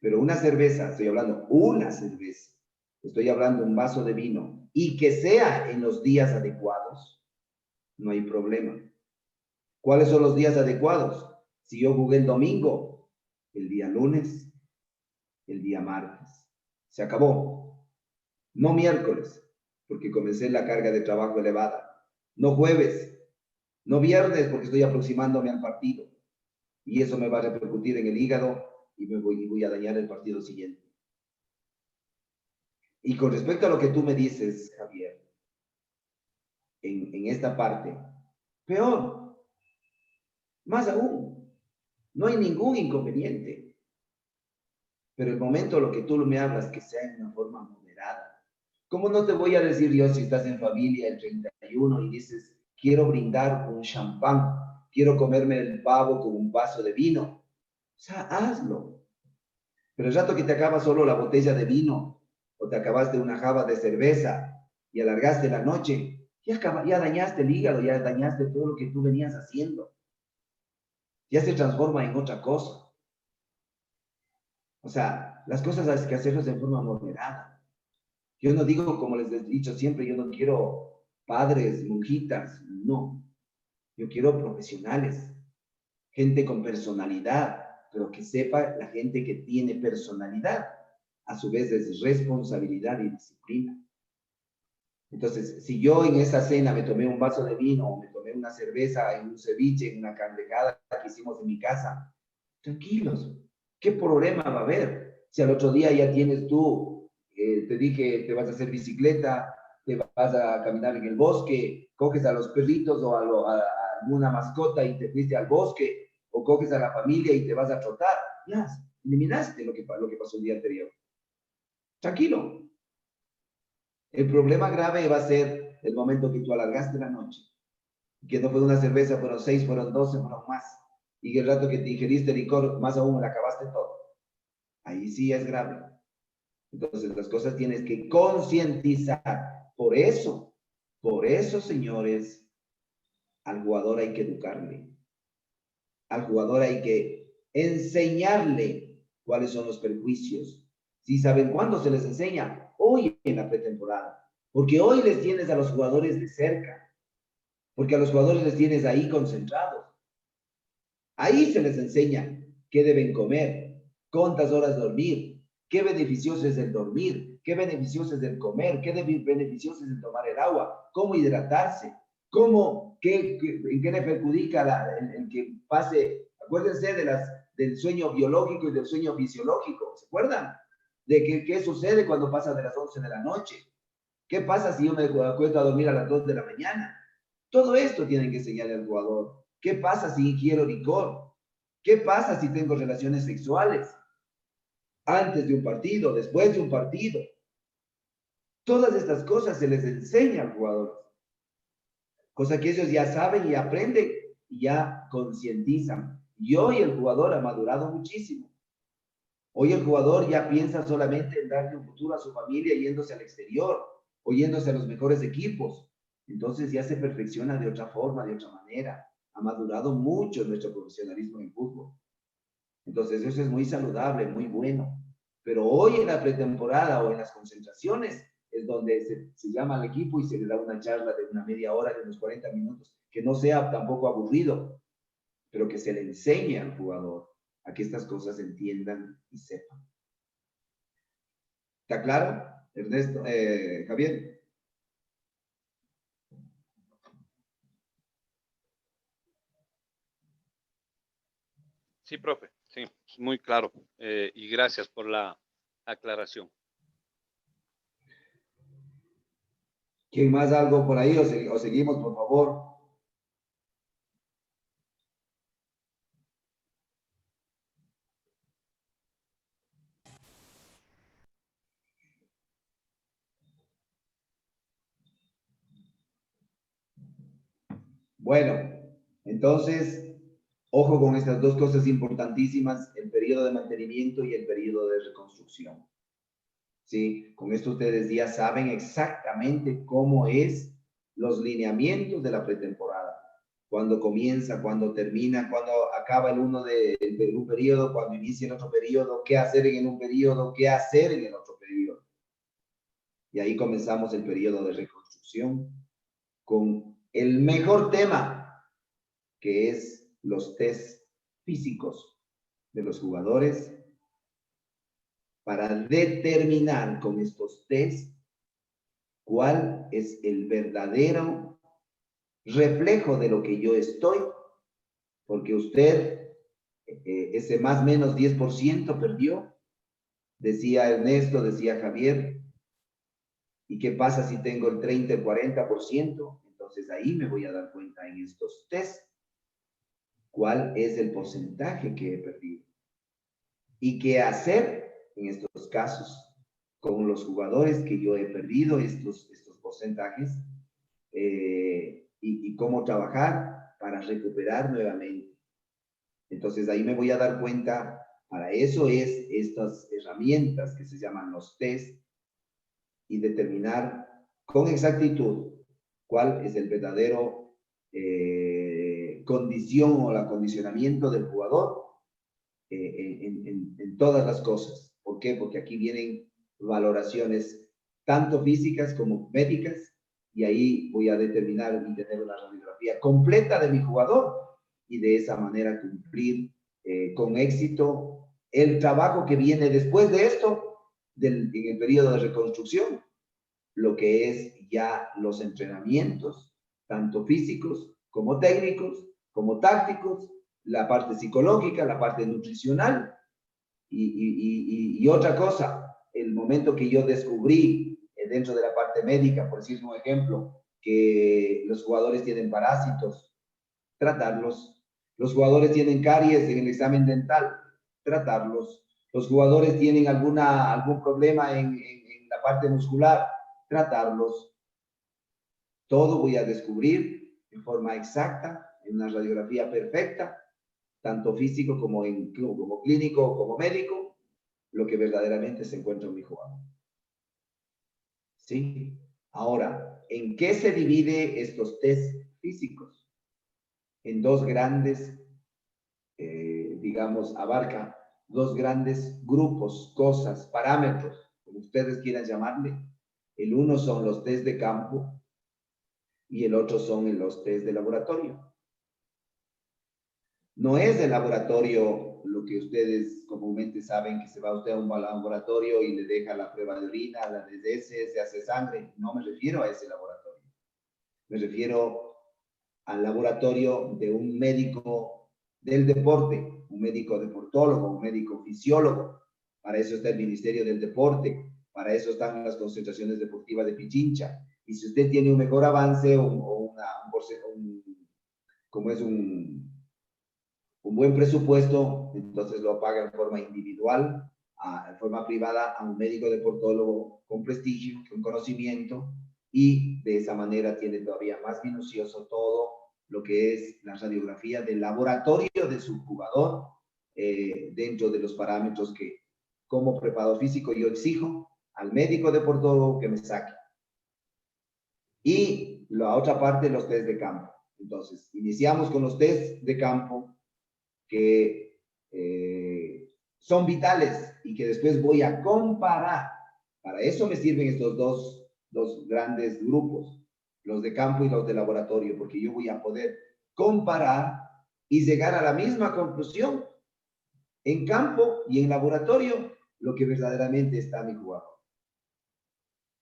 Pero una cerveza, estoy hablando una cerveza, estoy hablando un vaso de vino, y que sea en los días adecuados, no hay problema. ¿Cuáles son los días adecuados? Si yo jugué el domingo, el día lunes, el día martes. Se acabó. No miércoles, porque comencé la carga de trabajo elevada. No jueves, no viernes, porque estoy aproximándome al partido. Y eso me va a repercutir en el hígado y voy a dañar el partido siguiente. Y con respecto a lo que tú me dices, Javier, en esta parte, peor, más aún, no hay ningún inconveniente. Pero el momento lo que tú me hablas, que sea en una forma moderada. ¿Cómo no te voy a decir yo si estás en familia el 31 y dices, quiero brindar un champán, quiero comerme el pavo con un vaso de vino? O sea, hazlo. Pero el rato que te acabas solo la botella de vino o te acabaste una java de cerveza y alargaste la noche, ya dañaste el hígado, ya dañaste todo lo que tú venías haciendo. Ya se transforma en otra cosa. O sea, las cosas hay que hacerlas de forma moderada. Yo no digo, como les he dicho siempre, yo no quiero padres, monjitas, no. Yo quiero profesionales, gente con personalidad, pero que sepa la gente que tiene personalidad. A su vez es responsabilidad y disciplina. Entonces, si yo en esa cena me tomé un vaso de vino o me tomé una cerveza en un ceviche, en una carnejada que hicimos en mi casa, tranquilos, ¿qué problema va a haber? Si al otro día ya tienes tú, te dije, te vas a hacer bicicleta, te vas a caminar en el bosque, coges a los perritos o a alguna mascota y te fuiste al bosque, o coges a la familia y te vas a trotar, ya, eliminaste lo que pasó el día anterior. Tranquilo. El problema grave va a ser el momento que tú alargaste la noche, que no fue una cerveza, fueron 6, fueron 12, fueron más, y el rato que te ingeriste licor, más aún, la acabaste todo. Ahí sí es grave. Entonces las cosas tienes que concientizar. Por eso, señores, al jugador hay que educarle. Al jugador hay que enseñarle cuáles son los perjuicios. Si saben cuándo se les enseña, hoy en la pretemporada. Porque hoy les tienes a los jugadores de cerca. Porque a los jugadores les tienes ahí concentrados. Ahí se les enseña qué deben comer, cuántas horas dormir, qué beneficioso es el dormir, qué beneficioso es el comer, qué beneficioso es el tomar el agua, cómo hidratarse, en qué le perjudica el que pase. Acuérdense del sueño biológico y del sueño fisiológico, ¿se acuerdan? De qué sucede cuando pasa de las 11 de la noche. ¿Qué pasa si yo me acuesto a dormir a las 2 de la mañana? Todo esto tiene que enseñar al jugador. ¿Qué pasa si ingiero licor? ¿Qué pasa si tengo relaciones sexuales? Antes de un partido, después de un partido. Todas estas cosas se les enseña al jugador. Cosa que ellos ya saben y aprenden y ya concientizan. Y hoy el jugador ha madurado muchísimo. Hoy el jugador ya piensa solamente en darle un futuro a su familia yéndose al exterior o yéndose a los mejores equipos. Entonces ya se perfecciona de otra forma, de otra manera. Ha madurado mucho nuestro profesionalismo en fútbol. Entonces eso es muy saludable, muy bueno. Pero hoy en la pretemporada o en las concentraciones es donde se llama al equipo y se le da una charla de una media hora, de unos 40 minutos, que no sea tampoco aburrido, pero que se le enseñe al jugador a que estas cosas entiendan y sepan. ¿Está claro, Ernesto? Javier. Sí, profe, sí, muy claro. Y gracias por la aclaración. ¿Quién más algo por ahí o seguimos, por favor? Bueno, entonces, ojo con estas dos cosas importantísimas, el periodo de mantenimiento y el periodo de reconstrucción. ¿Sí? Con esto ustedes ya saben exactamente cómo es los lineamientos de la pretemporada. Cuándo comienza, cuándo termina, cuándo acaba el uno de un periodo, cuándo inicia el otro periodo, qué hacer en un periodo, qué hacer en el otro periodo. Y ahí comenzamos el periodo de reconstrucción con el mejor tema, que es los test físicos de los jugadores, para determinar con estos test cuál es el verdadero reflejo de lo que yo estoy, porque usted ese más o menos 10% perdió, decía Ernesto, decía Javier, ¿y qué pasa si tengo el 30, el 40%? Entonces ahí me voy a dar cuenta en estos test cuál es el porcentaje que he perdido y qué hacer en estos casos con los jugadores que yo he perdido estos porcentajes y cómo trabajar para recuperar nuevamente. Entonces ahí me voy a dar cuenta, para eso es estas herramientas que se llaman los test y determinar con exactitud cuál es el verdadero condición o el acondicionamiento del jugador en todas las cosas. ¿Por qué? Porque aquí vienen valoraciones tanto físicas como médicas y ahí voy a determinar y tener una radiografía completa de mi jugador y de esa manera cumplir con éxito el trabajo que viene después de esto en el periodo de reconstrucción, lo que es ya los entrenamientos, tanto físicos como técnicos, como tácticos, la parte psicológica, la parte nutricional y otra cosa, el momento que yo descubrí dentro de la parte médica, por decir un ejemplo, que los jugadores tienen parásitos, tratarlos. Los jugadores tienen caries en el examen dental, tratarlos. Los jugadores tienen algún problema en la parte muscular, tratarlos. Todo voy a descubrir en forma exacta, en una radiografía perfecta, tanto físico como clínico, como médico, lo que verdaderamente se encuentra en mi jugador. ¿Sí? Ahora, ¿en qué se divide estos test físicos? En dos grandes, digamos, abarca dos grandes grupos, cosas, parámetros, como ustedes quieran llamarle. El uno son los test de campo y el otro son los test de laboratorio. No es de laboratorio lo que ustedes comúnmente saben, que se va usted a un laboratorio y le deja la prueba de orina, la de heces, se hace sangre. No me refiero a ese laboratorio. Me refiero al laboratorio de un médico del deporte, un médico deportólogo, un médico fisiólogo. Para eso está el Ministerio del Deporte, para eso están las concentraciones deportivas de Pichincha. Y si usted tiene un mejor avance como es un buen presupuesto, entonces lo paga en forma individual, en forma privada, a un médico deportólogo con prestigio, con conocimiento, y de esa manera tiene todavía más minucioso todo lo que es la radiografía del laboratorio de su jugador, dentro de los parámetros que como preparador físico yo exijo al médico deportólogo que me saque. Y la otra parte, los test de campo. Entonces, iniciamos con los test de campo que son vitales y que después voy a comparar. Para eso me sirven estos dos grandes grupos, los de campo y los de laboratorio, porque yo voy a poder comparar y llegar a la misma conclusión en campo y en laboratorio, lo que verdaderamente está mi jugador.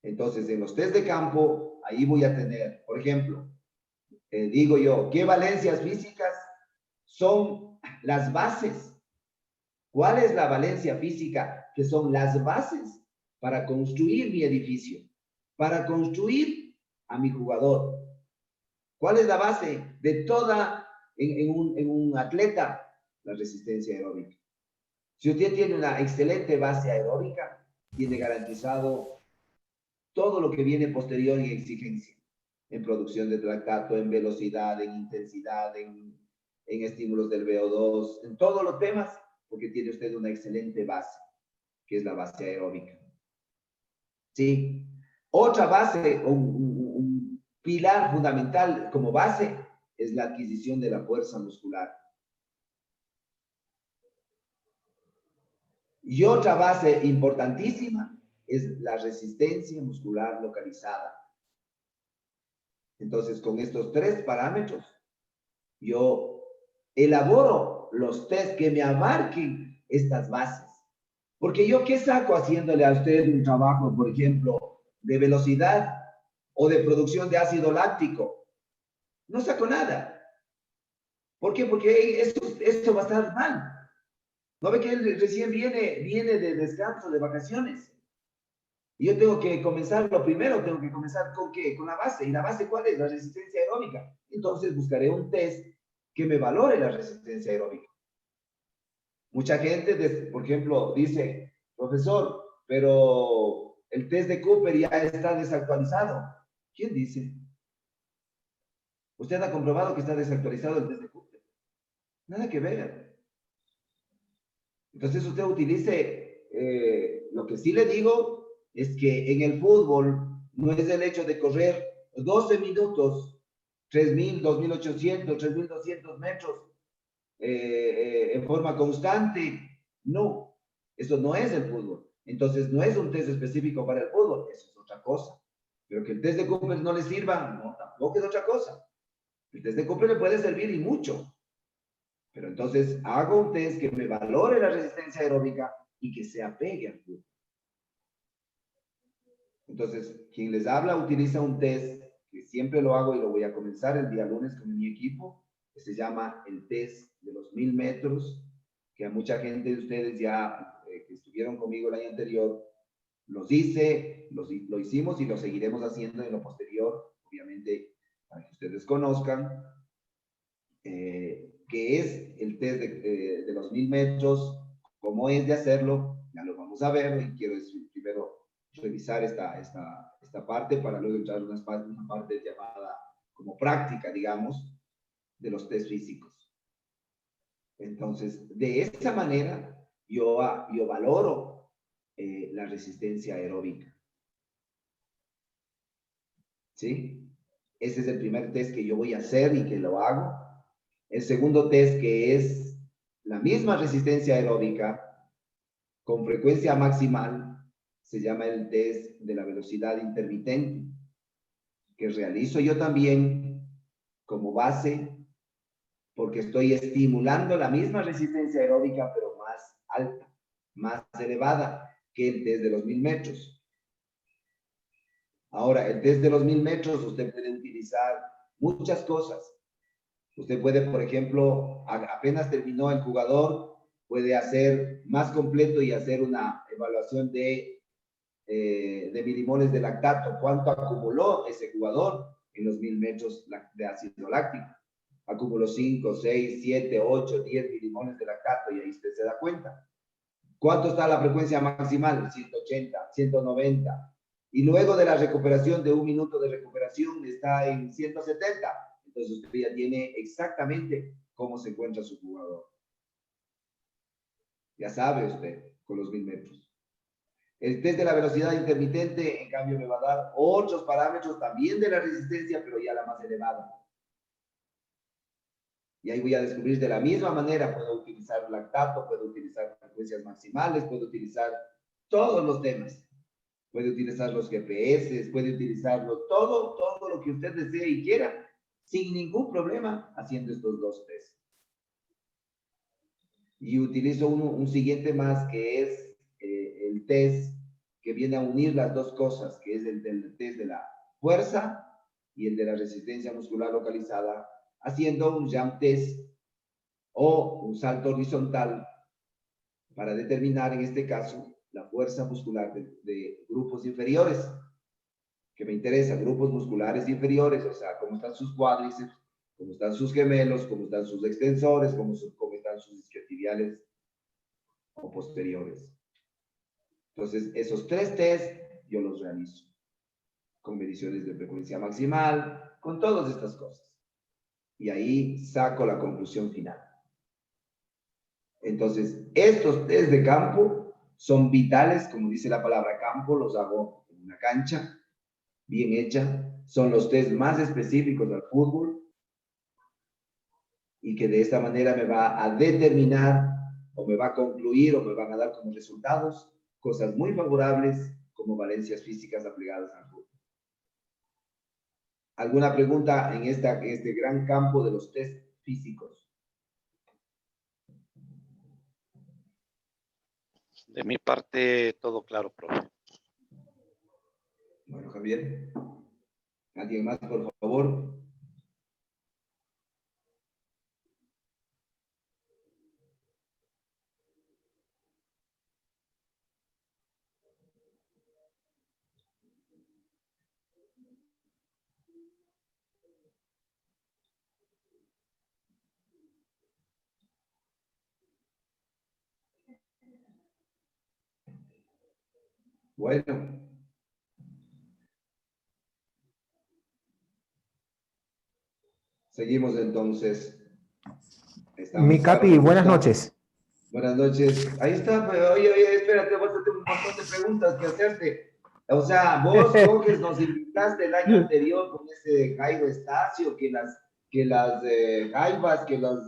Entonces, en los test de campo, ahí voy a tener, por ejemplo, digo yo, ¿qué valencias físicas son las bases? ¿Cuál es la valencia física? Que son las bases para construir mi edificio, para construir a mi jugador. ¿Cuál es la base de toda, en un atleta? La resistencia aeróbica. Si usted tiene una excelente base aeróbica, tiene garantizado todo lo que viene posterior en exigencia, en producción de lactato, en velocidad, en intensidad, en estímulos del VO2, en todos los temas, porque tiene usted una excelente base, que es la base aeróbica. ¿Sí? Otra base, un pilar fundamental como base, es la adquisición de la fuerza muscular. Y otra base importantísima es la resistencia muscular localizada. Entonces, con estos tres parámetros, yo elaboro los test que me abarquen estas bases. Porque yo, ¿qué saco haciéndole a usted un trabajo, por ejemplo, de velocidad o de producción de ácido láctico? No saco nada. ¿Por qué? Porque esto va a estar mal. ¿No ve que él recién viene de descanso, de vacaciones? Y yo tengo que comenzar, lo primero, tengo que comenzar ¿con qué? Con la base. ¿Y la base cuál es? La resistencia aeróbica. Entonces buscaré un test que me valore la resistencia aeróbica. Mucha gente, por ejemplo, dice, profesor, pero el test de Cooper ya está desactualizado. ¿Quién dice? ¿Usted ha comprobado que está desactualizado el test de Cooper? Nada que ver. Entonces usted utilice, lo que sí le digo es que en el fútbol no es el hecho de correr 12 minutos, 3.000, 2.800, 3.200 metros en forma constante. No, eso no es el fútbol. Entonces no es un test específico para el fútbol, eso es otra cosa. Pero que el test de Cooper no le sirva, no, tampoco es otra cosa. El test de Cooper le puede servir y mucho. Pero entonces hago un test que me valore la resistencia aeróbica y que se apegue al fútbol. Entonces, quien les habla utiliza un test que siempre lo hago y lo voy a comenzar el día lunes con mi equipo, que se llama el test de los 1000 metros, que a mucha gente de ustedes ya que estuvieron conmigo el año anterior, lo hicimos y lo seguiremos haciendo en lo posterior, obviamente, para que ustedes conozcan, que es el test de los 1000 metros, cómo es de hacerlo, ya lo vamos a ver, y quiero decir, primero revisar esta parte para luego entrar en una parte llamada como práctica, digamos, de los test físicos. Entonces, de esa manera, yo valoro la resistencia aeróbica. ¿Sí? Ese es el primer test que yo voy a hacer y que lo hago. El segundo test, que es la misma resistencia aeróbica con frecuencia maximal, se llama el test de la velocidad intermitente, que realizo yo también como base porque estoy estimulando la misma resistencia aeróbica, pero más alta, más elevada que el test de los 1000 metros. Ahora, el test de los 1000 metros, usted puede utilizar muchas cosas. Usted puede, por ejemplo, apenas terminó el jugador, puede hacer más completo y hacer una evaluación de milimoles de lactato. ¿Cuánto acumuló ese jugador en los 1000 metros de ácido láctico? Acumuló 5, 6, 7, 8, 10 milimoles de lactato y ahí usted se da cuenta. ¿Cuánto está la frecuencia maximal? 180, 190. Y luego de la recuperación, de 1 minuto de recuperación, está en 170. Entonces usted ya tiene exactamente cómo se encuentra su jugador. Ya sabe usted con los 1000 metros. El test de la velocidad intermitente, en cambio, me va a dar otros parámetros también de la resistencia, pero ya la más elevada. Y ahí voy a descubrir de la misma manera, puedo utilizar lactato, puedo utilizar frecuencias maximales, puedo utilizar todos los temas. Puede utilizar los GPS, puede utilizarlo todo lo que usted desee y quiera, sin ningún problema, haciendo estos dos tests. Y utilizo un siguiente más, que es el test que viene a unir las dos cosas, que es el del test de la fuerza y el de la resistencia muscular localizada, haciendo un jump test o un salto horizontal para determinar, en este caso, la fuerza muscular de grupos inferiores, que me interesa, grupos musculares inferiores, o sea, cómo están sus cuádriceps, cómo están sus gemelos, cómo están sus extensores, cómo están sus isquiotibiales o posteriores. Entonces, esos 3 test yo los realizo con mediciones de frecuencia maximal, con todas estas cosas. Y ahí saco la conclusión final. Entonces, estos test de campo son vitales, como dice la palabra campo, los hago en una cancha bien hecha, son los test más específicos del fútbol y que de esta manera me va a determinar o me va a concluir o me van a dar como resultados cosas muy favorables como valencias físicas aplicadas al fútbol. ¿Alguna pregunta en este gran campo de los test físicos? De mi parte, todo claro, profe. Bueno, Javier. ¿Alguien más, por favor? Bueno. Seguimos entonces. Mi Capi, buenas noches. Buenas noches. Ahí está, pero oye, espérate, vos tengo un montón de preguntas que hacerte. O sea, vos coges, nos invitaste el año anterior con ese Jairo Estacio, que las jaivas, que las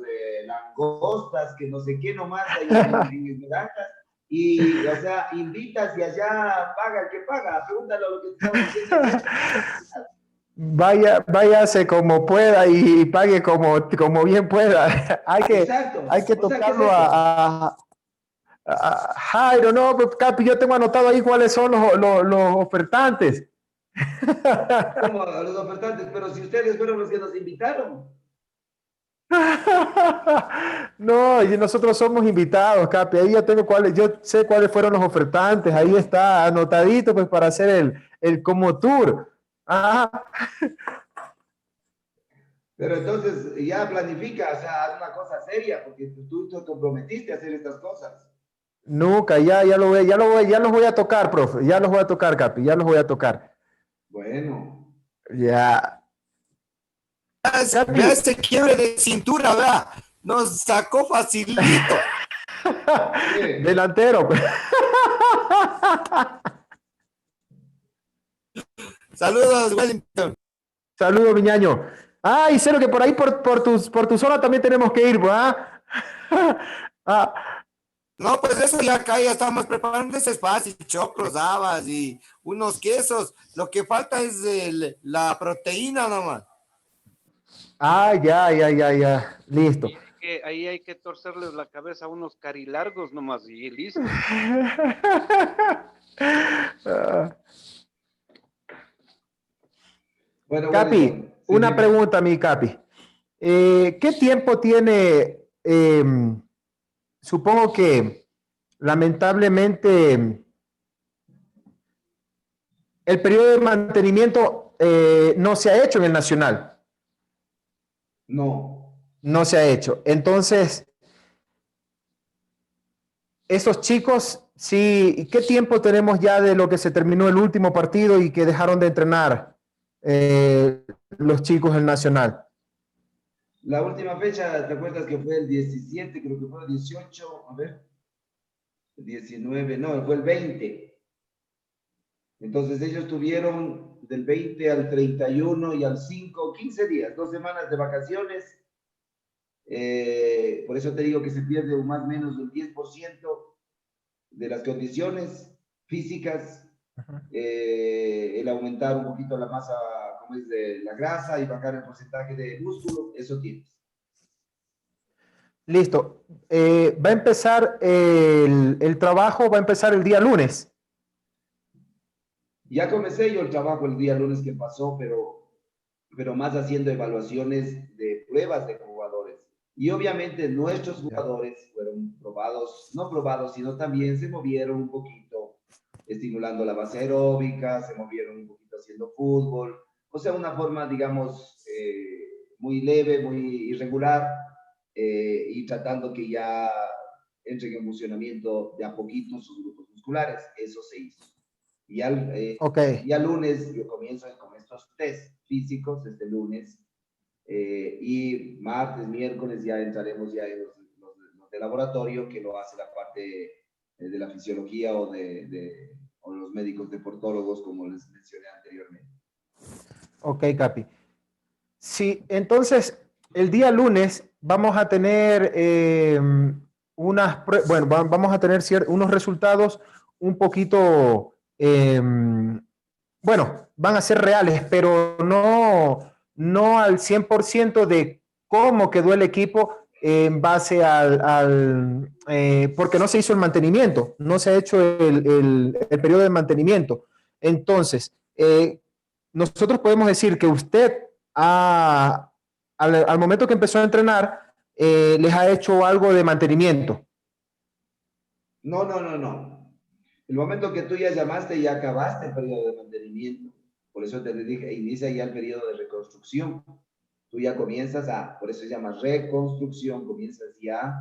langostas, que no sé qué nomás hay en Esmeraldas. Y, o sea, invitas y allá paga el que paga. Pregúntale lo que te estamos diciendo. Váyase como pueda y pague como bien pueda. hay que tocarlo a Jairo, no, pues, Capi, yo tengo anotado ahí cuáles son los ofertantes. ¿Cómo los ofertantes? Pero si ustedes fueron los que nos invitaron. No, y nosotros somos invitados, Capi. Ahí yo sé cuáles fueron los ofertantes. Ahí está anotadito, pues, para hacer el como tour. Ajá. Pero entonces ya planifica, o sea, haz una cosa seria, porque tú te comprometiste a hacer estas cosas. Nunca, ya los voy a tocar, profe. Ya los voy a tocar, Capi. Ya los voy a tocar. Bueno. Ya. Vea ese quiebre de cintura, ¿verdad? Nos sacó facilito. Delantero. Saludos, Wellington. Saludos, Miñaño. Y cero que por ahí, por tu zona también tenemos que ir, ¿verdad? No, pues eso ya acá ya estamos preparando ese espacio, choclos, habas y unos quesos. Lo que falta es la proteína nomás. Ah, ya. Listo. Ahí hay que torcerles la cabeza a unos carilargos nomás y listo. Ah. Bueno, Capi, Wellington, sí, una dime. pregunta, mi Capi. ¿Qué tiempo tiene, supongo que lamentablemente el periodo de mantenimiento no se ha hecho en el Nacional? No, No se ha hecho. Entonces, esos chicos, sí, ¿qué tiempo tenemos ya de lo que se terminó el último partido y que dejaron de entrenar los chicos del Nacional? la última fecha, ¿te acuerdas que fue el 17? Creo que fue el 18, a ver, 19, no, fue el 20. Entonces ellos tuvieron del 20 al 31 y al 5, 15 días, 2 semanas de vacaciones. Por eso te digo que se pierde más o menos el 10% de las condiciones físicas, el aumentar un poquito la masa, como es de la grasa y bajar el porcentaje de músculo, eso tienes. Listo. Va a empezar el trabajo, va a empezar el día lunes. Ya comencé yo el trabajo el día lunes que pasó, pero más haciendo evaluaciones de pruebas de jugadores. Y obviamente nuestros jugadores fueron probados, no probados, sino también se movieron un poquito, estimulando la base aeróbica, se movieron un poquito haciendo fútbol, o sea, una forma, digamos, muy leve, muy irregular, y tratando que ya entren en funcionamiento de a poquito sus grupos musculares. Eso se hizo. Y Ok, ya lunes yo comienzo con estos test físicos, este lunes, y martes, miércoles ya entraremos ya en los de laboratorio, que lo hace la parte de la fisiología o los médicos deportólogos, como les mencioné anteriormente. ok, Capi. Sí, entonces el día lunes vamos a tener bueno, vamos a tener unos resultados un poquito, bueno, van a ser reales, pero no al 100% de cómo quedó el equipo en base porque no se hizo el mantenimiento, no se ha hecho el periodo de mantenimiento. Entonces, nosotros podemos decir que usted al momento que empezó a entrenar, les ha hecho algo de mantenimiento. No. El momento que tú ya llamaste, ya acabaste el periodo de mantenimiento. Por eso te dije, inicia ya el periodo de reconstrucción. Tú ya comienzas por eso se llama reconstrucción, comienzas ya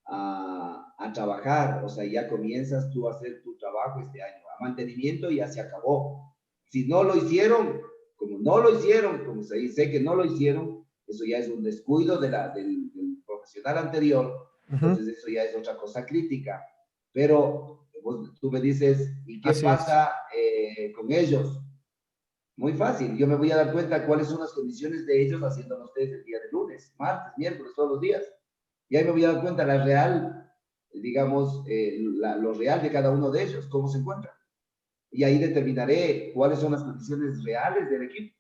a trabajar, o sea, ya comienzas tú a hacer tu trabajo este año. A mantenimiento ya se acabó. Si no lo hicieron, como sé que no lo hicieron, eso ya es un descuido del profesional anterior, entonces eso ya es otra cosa crítica. Pero tú me dices, ¿y qué Así es. pasa con ellos? Muy fácil, yo me voy a dar cuenta cuáles son las condiciones de ellos haciendo los test el día de lunes, martes, miércoles, todos los días. Y ahí me voy a dar cuenta la real, digamos, lo real de cada uno de ellos, cómo se encuentra. Y ahí determinaré cuáles son las condiciones reales del equipo.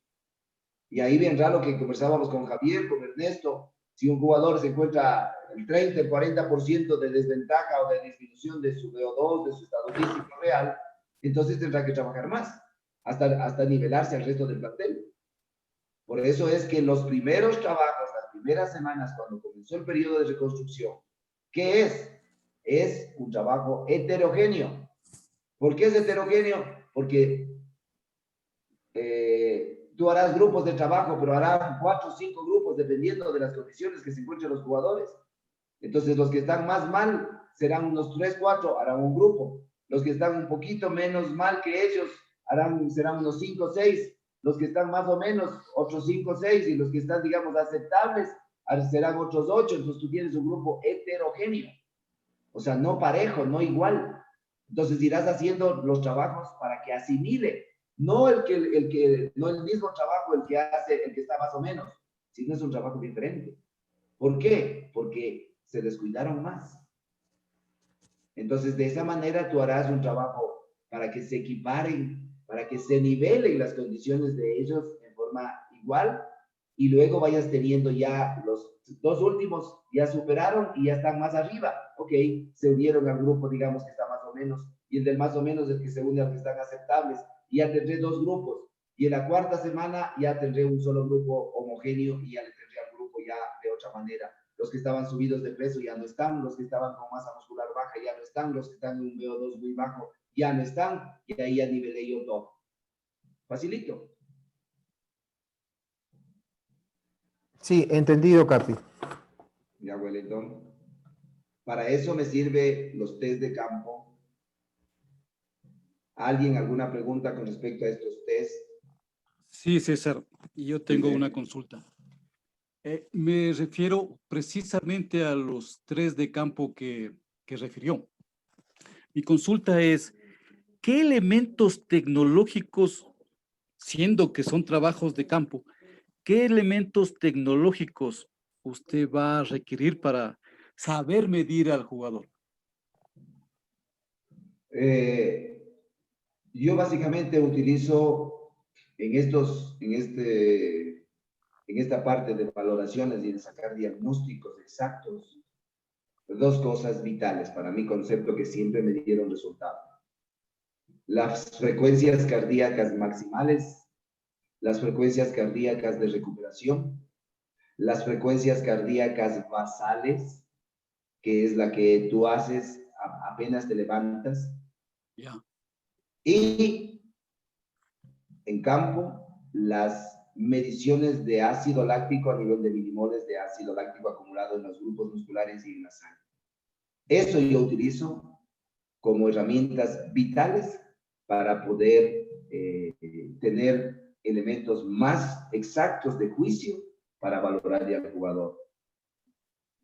Y ahí vendrá lo que conversábamos con Javier, con Ernesto. Si un jugador se encuentra el 30, el 40% de desventaja o de disminución de su VO2, de su estado físico real, entonces tendrá que trabajar más hasta nivelarse al resto del plantel. Por eso es que los primeros trabajos, las primeras semanas, cuando comenzó el periodo de reconstrucción, ¿qué es? Es un trabajo heterogéneo. ¿Por qué es heterogéneo? Porque tú harás grupos de trabajo, pero harás 4 o 5 grupos dependiendo de las condiciones que se encuentren los jugadores. Entonces, los que están más mal serán unos 3, 4, harán un grupo. Los que están un poquito menos mal que ellos serán unos 5, 6. Los que están más o menos, otros 5, 6. Y los que están, digamos, aceptables, serán otros 8. Entonces, tú tienes un grupo heterogéneo. O sea, no parejo, no igual. Entonces, irás haciendo los trabajos para que asimile. No no el mismo trabajo el que está más o menos, sino es un trabajo diferente. ¿Por qué? Porque se descuidaron más. Entonces, de esa manera tú harás un trabajo para que se equiparen, para que se nivelen las condiciones de ellos en forma igual y luego vayas teniendo ya los dos últimos, ya superaron y ya están más arriba. Ok, se unieron al grupo, digamos, que está más o menos, y el del más o menos es el que se une al que están aceptables, y ya tendré dos grupos, y en la cuarta semana ya tendré un solo grupo homogéneo y ya le tendré al grupo ya de otra manera. Los que estaban subidos de peso ya no están, los que estaban con masa muscular baja ya no están, los que están en un VO2 muy bajo ya no están, y ahí ya nivelé yo todo. Facilito. Sí, entendido, Capi. Ya, Wellington. Para eso me sirve los test de campo. ¿Alguien alguna pregunta con respecto a estos test? Sí, César, yo tengo una consulta. Me refiero precisamente a los 3 de campo que refirió. Mi consulta es, ¿qué elementos tecnológicos, siendo que son trabajos de campo, qué elementos tecnológicos usted va a requerir para saber medir al jugador? Yo básicamente utilizo en esta parte de valoraciones y de sacar diagnósticos exactos, dos cosas vitales para mi concepto que siempre me dieron resultado. Las frecuencias cardíacas maximales, las frecuencias cardíacas de recuperación, las frecuencias cardíacas basales, que es la que tú haces apenas te levantas. Ya. Y en campo, las mediciones de ácido láctico a nivel de milimoles de ácido láctico acumulado en los grupos musculares y en la sangre. Eso yo utilizo como herramientas vitales para poder tener elementos más exactos de juicio para valorar al jugador.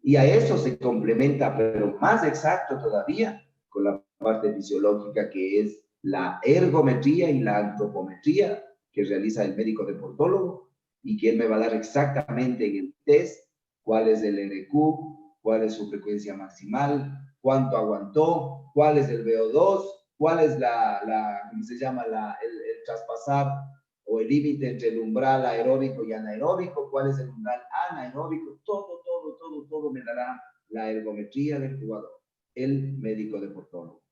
Y a eso se complementa, pero más exacto todavía, con la parte fisiológica que es la ergometría y la antropometría que realiza el médico deportólogo y que él me va a dar exactamente en el test cuál es el NQ, cuál es su frecuencia maximal, cuánto aguantó, cuál es el VO2, cuál es ¿cómo se llama? El traspasar o el límite entre el umbral aeróbico y anaeróbico, cuál es el umbral anaeróbico, todo me dará la ergometría del jugador, el médico deportólogo.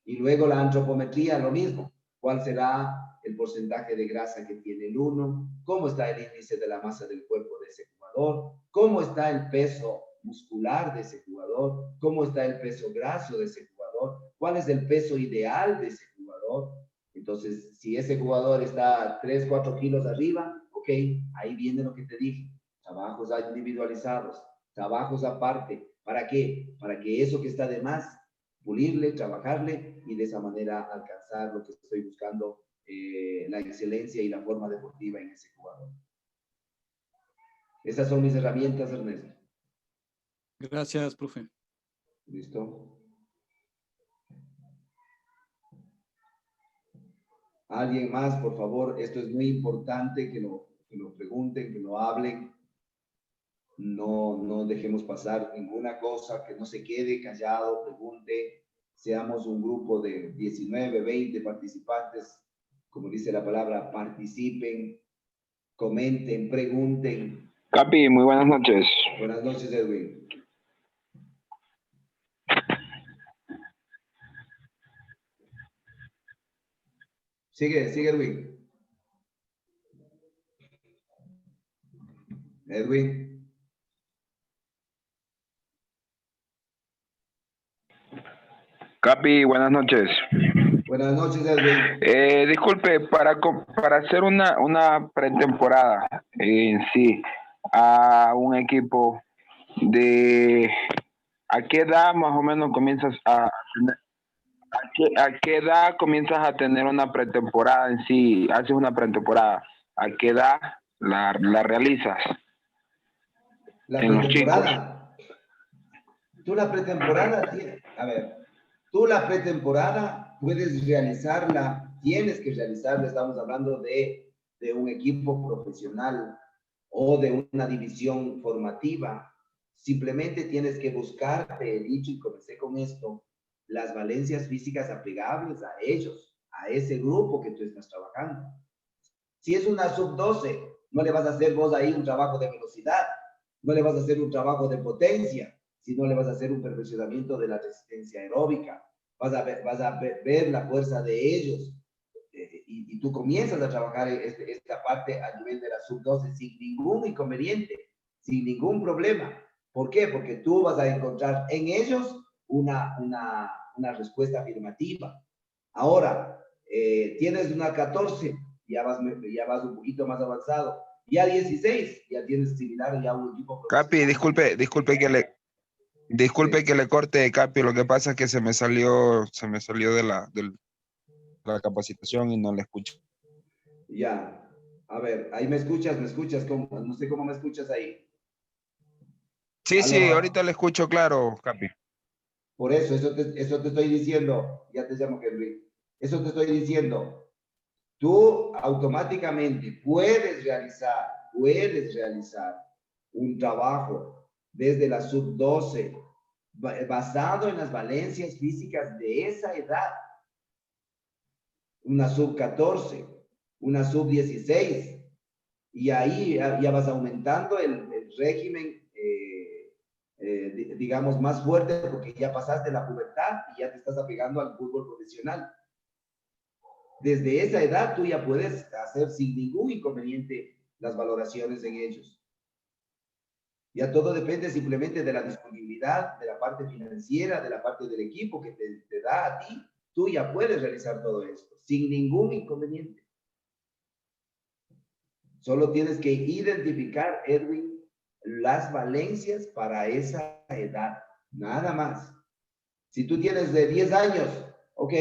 Y luego la antropometría, lo mismo. ¿Cuál será el porcentaje de grasa que tiene el uno? ¿Cómo está el índice de la masa del cuerpo de ese jugador? ¿Cómo está el peso muscular de ese jugador? ¿Cómo está el peso graso de ese jugador? ¿Cuál es el peso ideal de ese jugador? Entonces, si ese jugador está 3, 4 kilos arriba, ok, ahí viene lo que te dije. Trabajos individualizados, trabajos aparte. ¿Para qué? Para que eso que está de más, pulirle, trabajarle y de esa manera alcanzar lo que estoy buscando, la excelencia y la forma deportiva en ese jugador. Esas son mis herramientas, Ernesto. Gracias, profe. ¿Listo? ¿Alguien más, por favor? Esto es muy importante que lo pregunten, que lo hablen. No dejemos pasar ninguna cosa, que no se quede callado, pregunte. Seamos un grupo de 19, 20 participantes, como dice la palabra, participen, comenten, pregunten. Capi, muy buenas noches. Buenas noches, Edwin. Sigue, Edwin. Edwin. Capi, buenas noches. Buenas noches, Edwin. Disculpe, para hacer una pretemporada en sí a un equipo ¿a qué edad más o menos comienzas a qué edad comienzas a tener una pretemporada en sí? Haces una pretemporada. ¿A qué edad la realizas? La pretemporada. Tú la pretemporada, tú la pretemporada puedes realizarla, tienes que realizarla, estamos hablando de un equipo profesional o de una división formativa. Simplemente tienes que buscar, te he dicho y comencé con esto, las valencias físicas aplicables a ellos, a ese grupo que tú estás trabajando. Si es una sub-12, no le vas a hacer vos ahí un trabajo de velocidad, no le vas a hacer un trabajo de potencia, sino le vas a hacer un perfeccionamiento de la resistencia aeróbica. Vas a ver la fuerza de ellos. Y tú comienzas a trabajar esta parte a nivel de la sub-12 sin ningún inconveniente, sin ningún problema. ¿Por qué? Porque tú vas a encontrar en ellos una respuesta afirmativa. Ahora, tienes una 14, ya vas un poquito más avanzado. Ya 16, ya tienes similar ya un equipo Capi, disculpe que le corte, Capi, lo que pasa es que se me salió de la capacitación y no le escucho. Ya, a ver, ahí me escuchas, ¿cómo? No sé cómo me escuchas ahí. Sí, sí, Aló. ahorita le escucho claro, Capi. Por eso te estoy diciendo, ya te llamo Henry, eso te estoy diciendo, tú automáticamente puedes realizar un trabajo desde la sub-12 basado en las valencias físicas de esa edad. Una sub-14, una sub-16, y ahí ya vas aumentando el régimen, digamos, más fuerte, porque ya pasaste la pubertad y ya te estás apegando al fútbol profesional. Desde esa edad tú ya puedes hacer sin ningún inconveniente las valoraciones en ellos. Ya todo depende simplemente de la disponibilidad, de la parte financiera, de la parte del equipo que te da a ti. Tú ya puedes realizar todo esto sin ningún inconveniente. Solo tienes que identificar, Edwin, las valencias para esa edad, nada más. Si tú tienes de 10 años, ok,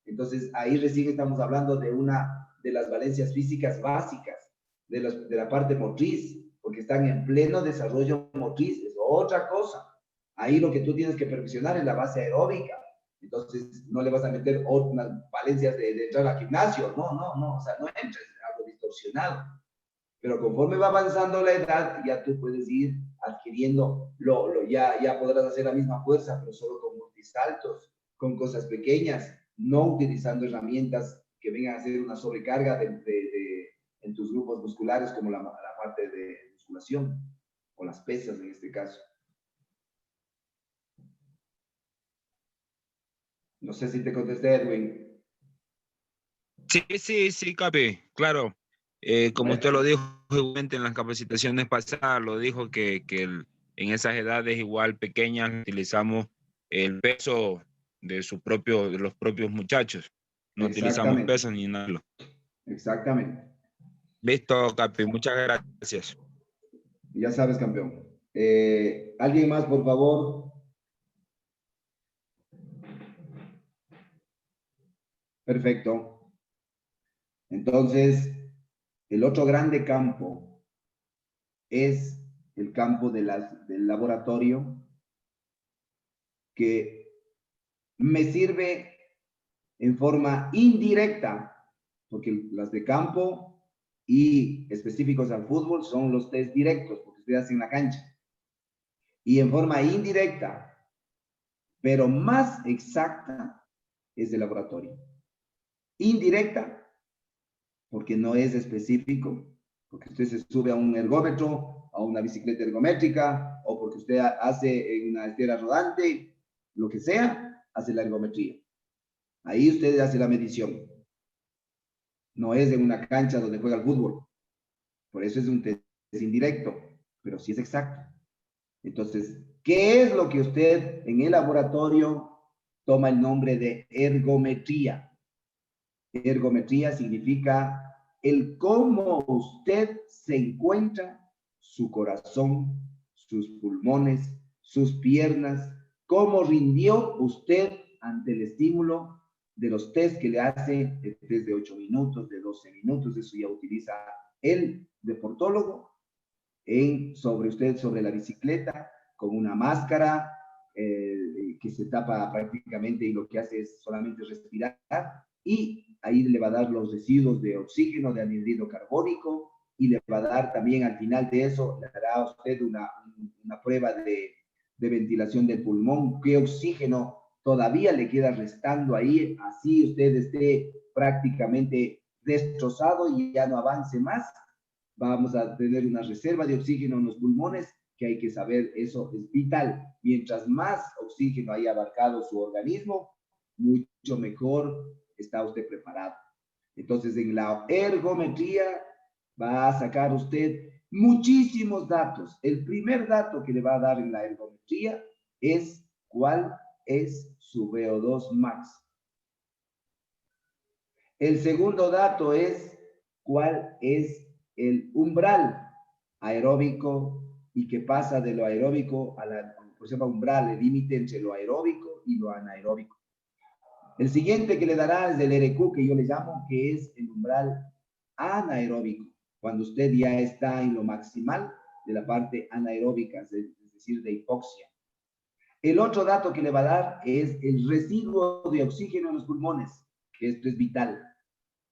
entonces ahí recién estamos hablando de una de las valencias físicas básicas, de la parte motriz, porque están en pleno desarrollo motriz, es otra cosa. Ahí lo que tú tienes que perfeccionar es la base aeróbica. Entonces no le vas a meter otras valencias de entrar al gimnasio, no, o sea, no entres algo distorsionado. Pero conforme va avanzando la edad, ya tú puedes ir adquiriendo, ya podrás hacer la misma fuerza, pero solo con multisaltos, con cosas pequeñas, no utilizando herramientas que vengan a hacer una sobrecarga en tus grupos musculares, como la parte de musculación, o las pesas en este caso. No sé si te contesté, Edwin. Sí, Capi, claro. Como usted lo dijo igualmente en las capacitaciones pasadas, lo dijo que en esas edades igual pequeñas utilizamos el peso de los propios muchachos. No utilizamos peso ni nada. Exactamente. Listo, Capi, muchas gracias. Ya sabes, campeón. ¿Alguien más, por favor? Perfecto. Entonces, el otro grande campo es el campo del laboratorio, que me sirve en forma indirecta, porque las de campo y específicos al fútbol son los test directos, porque ustedes hacen la cancha. Y en forma indirecta, pero más exacta, es de laboratorio. Indirecta, porque no es específico, porque usted se sube a un ergómetro, a una bicicleta ergométrica, o porque usted hace una estera rodante, lo que sea, hace la ergometría. Ahí usted hace la medición. No es en una cancha donde juega el fútbol. Por eso es un test indirecto, pero sí es exacto. Entonces, ¿qué es lo que usted en el laboratorio toma el nombre de ergometría? Ergometría significa el cómo usted se encuentra, su corazón, sus pulmones, sus piernas, cómo rindió usted ante el estímulo de los test que le hace, el test de 8 minutos, de 12 minutos, eso ya utiliza el deportólogo, sobre la bicicleta, con una máscara que se tapa prácticamente y lo que hace es solamente respirar, y ahí le va a dar los residuos de oxígeno, de anhídrido carbónico, y le va a dar también al final de eso, le dará a usted una prueba de ventilación del pulmón, qué oxígeno todavía le queda restando ahí, así usted esté prácticamente destrozado y ya no avance más, vamos a tener una reserva de oxígeno en los pulmones, que hay que saber, eso es vital. Mientras más oxígeno haya abarcado su organismo, mucho mejor está usted preparado. Entonces, en la ergometría va a sacar usted muchísimos datos. El primer dato que le va a dar en la ergometría es cuál es su VO2 max. El segundo dato es cuál es el umbral aeróbico y qué pasa de lo aeróbico a la, por ejemplo, umbral, el límite entre lo aeróbico y lo anaeróbico. El siguiente que le dará es el RQ, que yo le llamo, que es el umbral anaeróbico, cuando usted ya está en lo maximal de la parte anaeróbica, es decir, de hipoxia. El otro dato que le va a dar es el residuo de oxígeno en los pulmones, que esto es vital.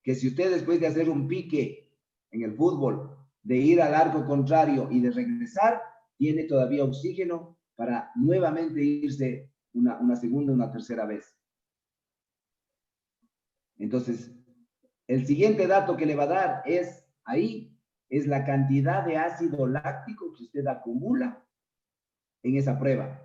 Que si usted después de hacer un pique en el fútbol, de ir al arco contrario y de regresar, tiene todavía oxígeno para nuevamente irse una segunda, una tercera vez. Entonces, el siguiente dato que le va a dar es, ahí, es la cantidad de ácido láctico que usted acumula en esa prueba.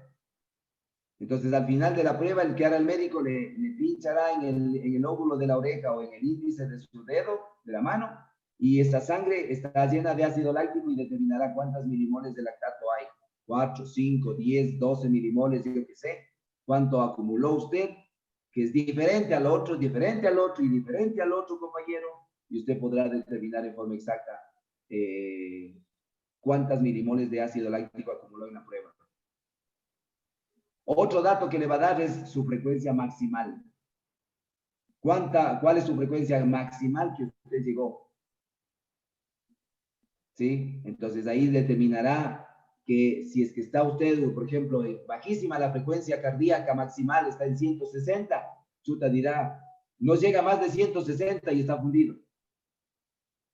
Entonces, al final de la prueba, el que hará el médico le pinchará en el óvulo de la oreja o en el índice de su dedo, de la mano, y esta sangre está llena de ácido láctico y determinará cuántas milimoles de lactato hay. 4, 5, 10, 12 milimoles, yo qué sé. Cuánto acumuló usted, que es diferente al otro, diferente al otro y diferente al otro, compañero, y usted podrá determinar en forma exacta cuántas milimoles de ácido láctico acumuló en la prueba. Otro dato que le va a dar es su frecuencia maximal. ¿Cuál es su frecuencia maximal que usted llegó? ¿Sí? Entonces ahí determinará que si es que está usted, por ejemplo, bajísima la frecuencia cardíaca maximal, está en 160, chuta dirá, no llega más de 160 y está fundido.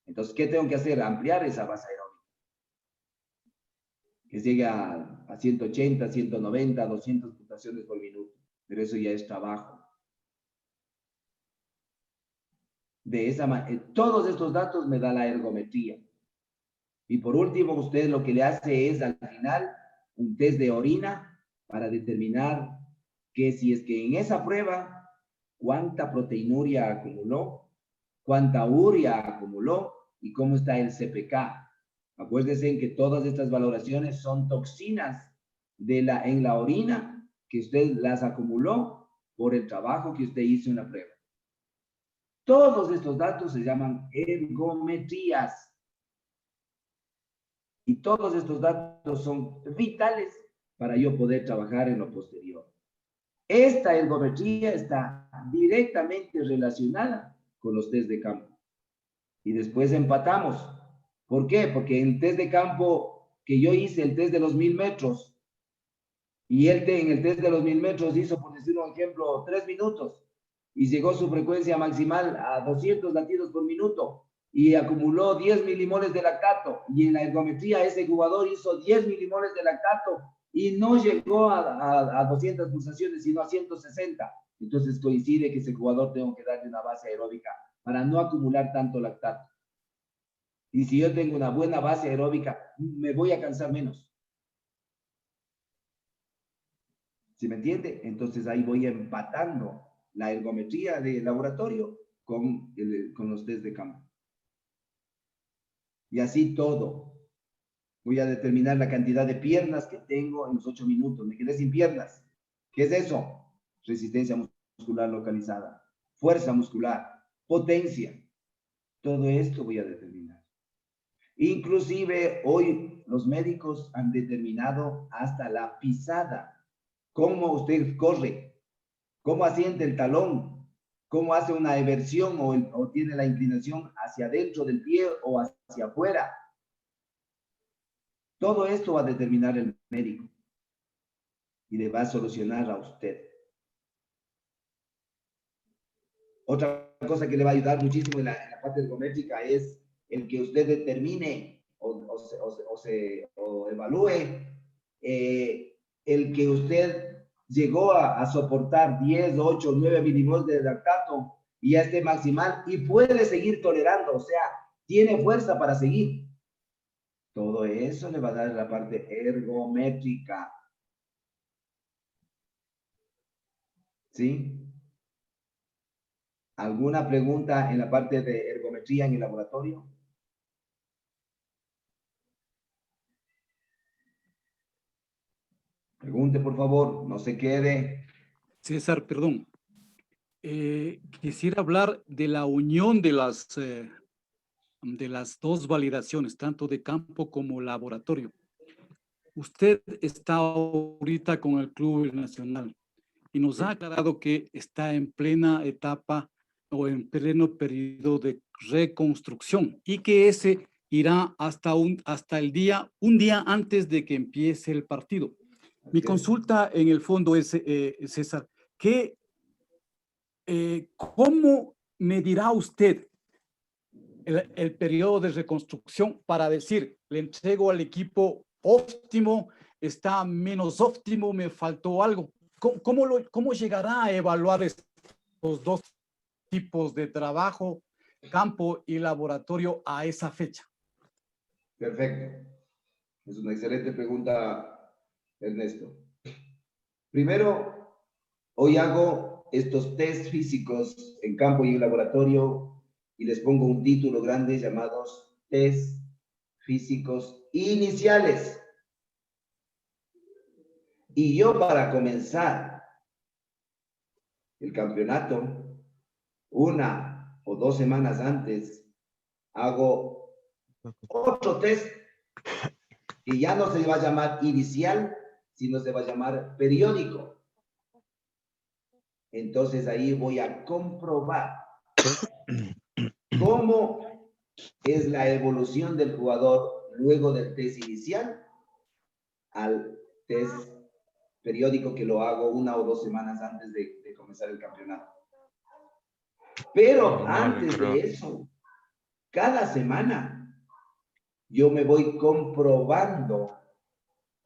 Entonces, ¿qué tengo que hacer? Ampliar esa base aeróbica. Que llegue a 180, 190, 200 pulsaciones por minuto. Pero eso ya es trabajo. De esa manera, todos estos datos me da la ergometría. Y por último, usted lo que le hace es al final un test de orina para determinar que si es que en esa prueba, cuánta proteinuria acumuló, cuánta urea acumuló y cómo está el CPK. Acuérdense en que todas estas valoraciones son toxinas en la orina que usted las acumuló por el trabajo que usted hizo en la prueba. Todos estos datos se llaman ergometrías. Y todos estos datos son vitales para yo poder trabajar en lo posterior. Esta ergometría está directamente relacionada con los test de campo. Y después empatamos. ¿Por qué? Porque en el test de campo que yo hice, el test de los 1000 metros, y él en el test de los 1000 metros hizo, por decir un ejemplo, 3 minutos, y llegó su frecuencia maximal a 200 latidos por minuto, y acumuló 10 milimoles de lactato, y en la ergometría ese jugador hizo 10 milimoles de lactato, y no llegó a 200 pulsaciones, sino a 160. Entonces coincide que ese jugador tengo que darle una base aeróbica para no acumular tanto lactato. Y si yo tengo una buena base aeróbica, me voy a cansar menos. ¿Sí me entiende? Entonces ahí voy empatando la ergometría de laboratorio con los test de campo. Y así todo. Voy a determinar la cantidad de piernas que tengo en los 8 minutos. Me quedé sin piernas. ¿Qué es eso? Resistencia muscular localizada, fuerza muscular, potencia. Todo esto voy a determinar. Inclusive hoy los médicos han determinado hasta la pisada. Cómo usted corre, cómo asiente el talón, cómo hace una eversión o tiene la inclinación hacia adentro del pie o hacia afuera. Todo esto va a determinar el médico y le va a solucionar a usted. Otra cosa que le va a ayudar muchísimo en la parte ergométrica es el que usted determine o evalúe el que usted llegó a soportar 10, 8, 9 milimoles de lactato y ya esté maximal y puede seguir tolerando, o sea, tiene fuerza para seguir. Todo eso le va a dar la parte ergométrica. ¿Sí? ¿Alguna pregunta en la parte de ergometría en el laboratorio? Pregunte, por favor, no se quede. César, perdón. Quisiera hablar de la unión de las dos validaciones, tanto de campo como laboratorio. Usted está ahorita con el Club Nacional y nos ha aclarado que está en plena etapa o en pleno periodo de reconstrucción y que ese irá hasta un día antes de que empiece el partido. Mi consulta en el fondo es, César, ¿cómo medirá usted el periodo de reconstrucción para decir, le entrego al equipo óptimo, está menos óptimo, me faltó algo? ¿Cómo llegará a evaluar estos dos tipos de trabajo, campo y laboratorio, a esa fecha? Perfecto. Es una excelente pregunta, Ernesto. Primero, hoy hago estos test físicos en campo y en laboratorio y les pongo un título grande llamados test físicos iniciales. Y yo, para comenzar el campeonato, 1 o 2 semanas antes, hago otro test que ya no se va a llamar inicial, sino se va a llamar periódico. Entonces ahí voy a comprobar cómo es la evolución del jugador luego del test inicial al test periódico, que lo hago 1 o 2 semanas antes de comenzar el campeonato. Pero antes de eso, cada semana, yo me voy comprobando